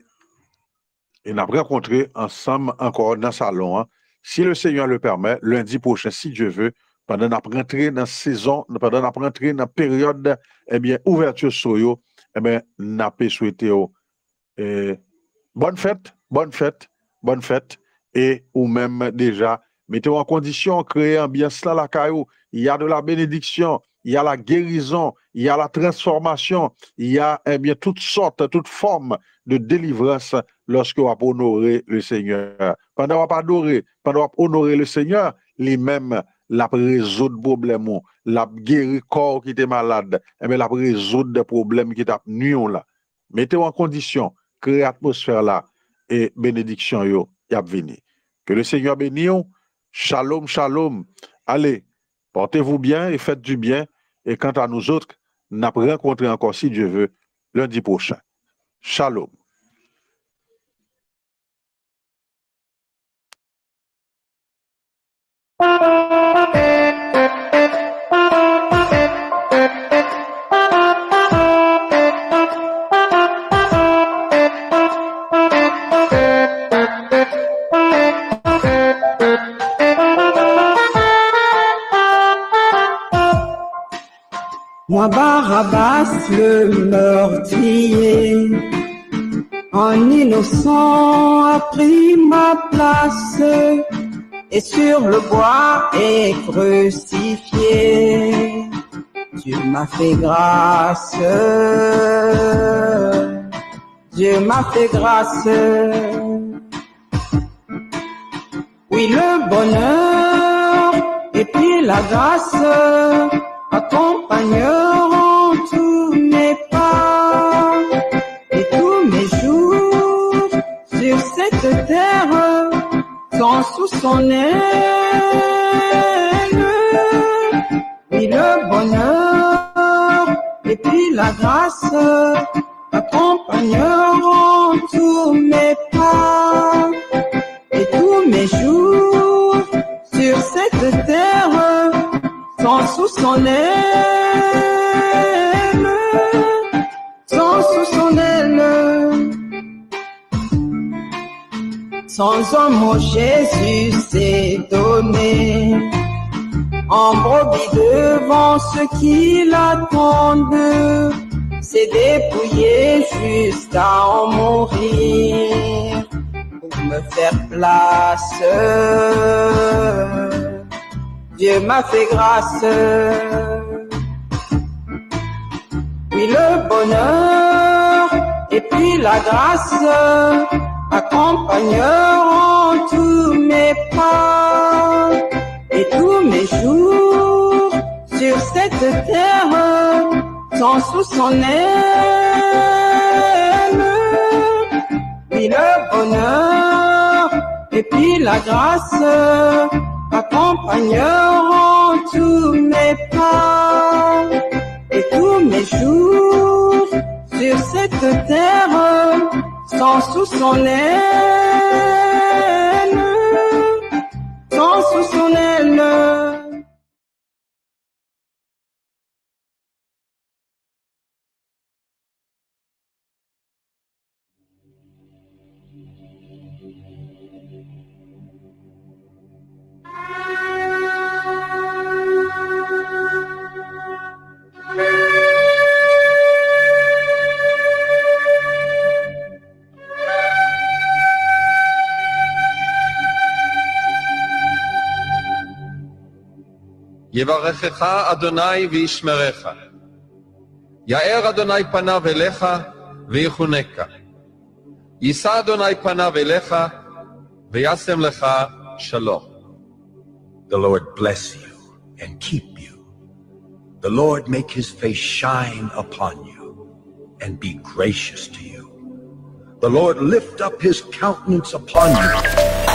nous avons rencontré ensemble encore dans le salon. Si le Seigneur le permet, lundi prochain, si Dieu veut, pendant notre rentrée dans la saison, pendant notre rentrée dans la période, eh bien, ouverture sur eux, eh bien, nous avons souhaité bonne fête, et ou même déjà, mettez-vous en condition, créer ambiance là, la caillou, il y a de la bénédiction, il y a la guérison, il y a la transformation, il y a eh bien, toutes sortes, toutes formes de délivrance lorsque vous honorez le Seigneur. Pendant que vous adorez, pendant que vous honorez le Seigneur, lui-même, la résoudre problème, la guérir corps qui était malade, eh bien, la résoudre des problèmes qui t'a nuit là. Mettez-vous en condition, créez l'atmosphère là, et bénédiction yo, y a venu. Que le Seigneur bénisse. Shalom, shalom. Allez, portez-vous bien et faites du bien. Et quant à nous autres, nous avons rencontré encore, si Dieu veut, lundi prochain. Shalom. Moi, Barabbas, le meurtrier, un innocent a pris ma place et sur le bois est crucifié. Dieu m'a fait grâce, Dieu m'a fait grâce. Oui, le bonheur et puis la grâce accompagneront tous mes pas et tous mes jours sur cette terre sont sous son aile. Oui, le bonheur et puis la grâce accompagneront tous mes pas et tous mes jours sur cette terre sont sous son aile, sont sous son aile. Sans un mot, Jésus s'est donné en brebis devant ceux qui l'attendent, s'est dépouillé jusqu'à en mourir pour me faire place. Dieu m'a fait grâce. Oui, le bonheur et puis la grâce accompagneront tous mes pas et tous mes jours sur cette terre sont sous son aile. Oui, le bonheur et puis la grâce accompagneront tous mes pas et tous mes jours sur cette terre sont sous son aile, sont sous son aile. יברכך אדוני וישמרך. יאר אדוני פניו אליך ויחונקה. יישא אדוני פניו אליך וישם לך שלום. The Lord bless you and keep you. The Lord make his face shine upon you and be gracious to you. The Lord lift up his countenance upon you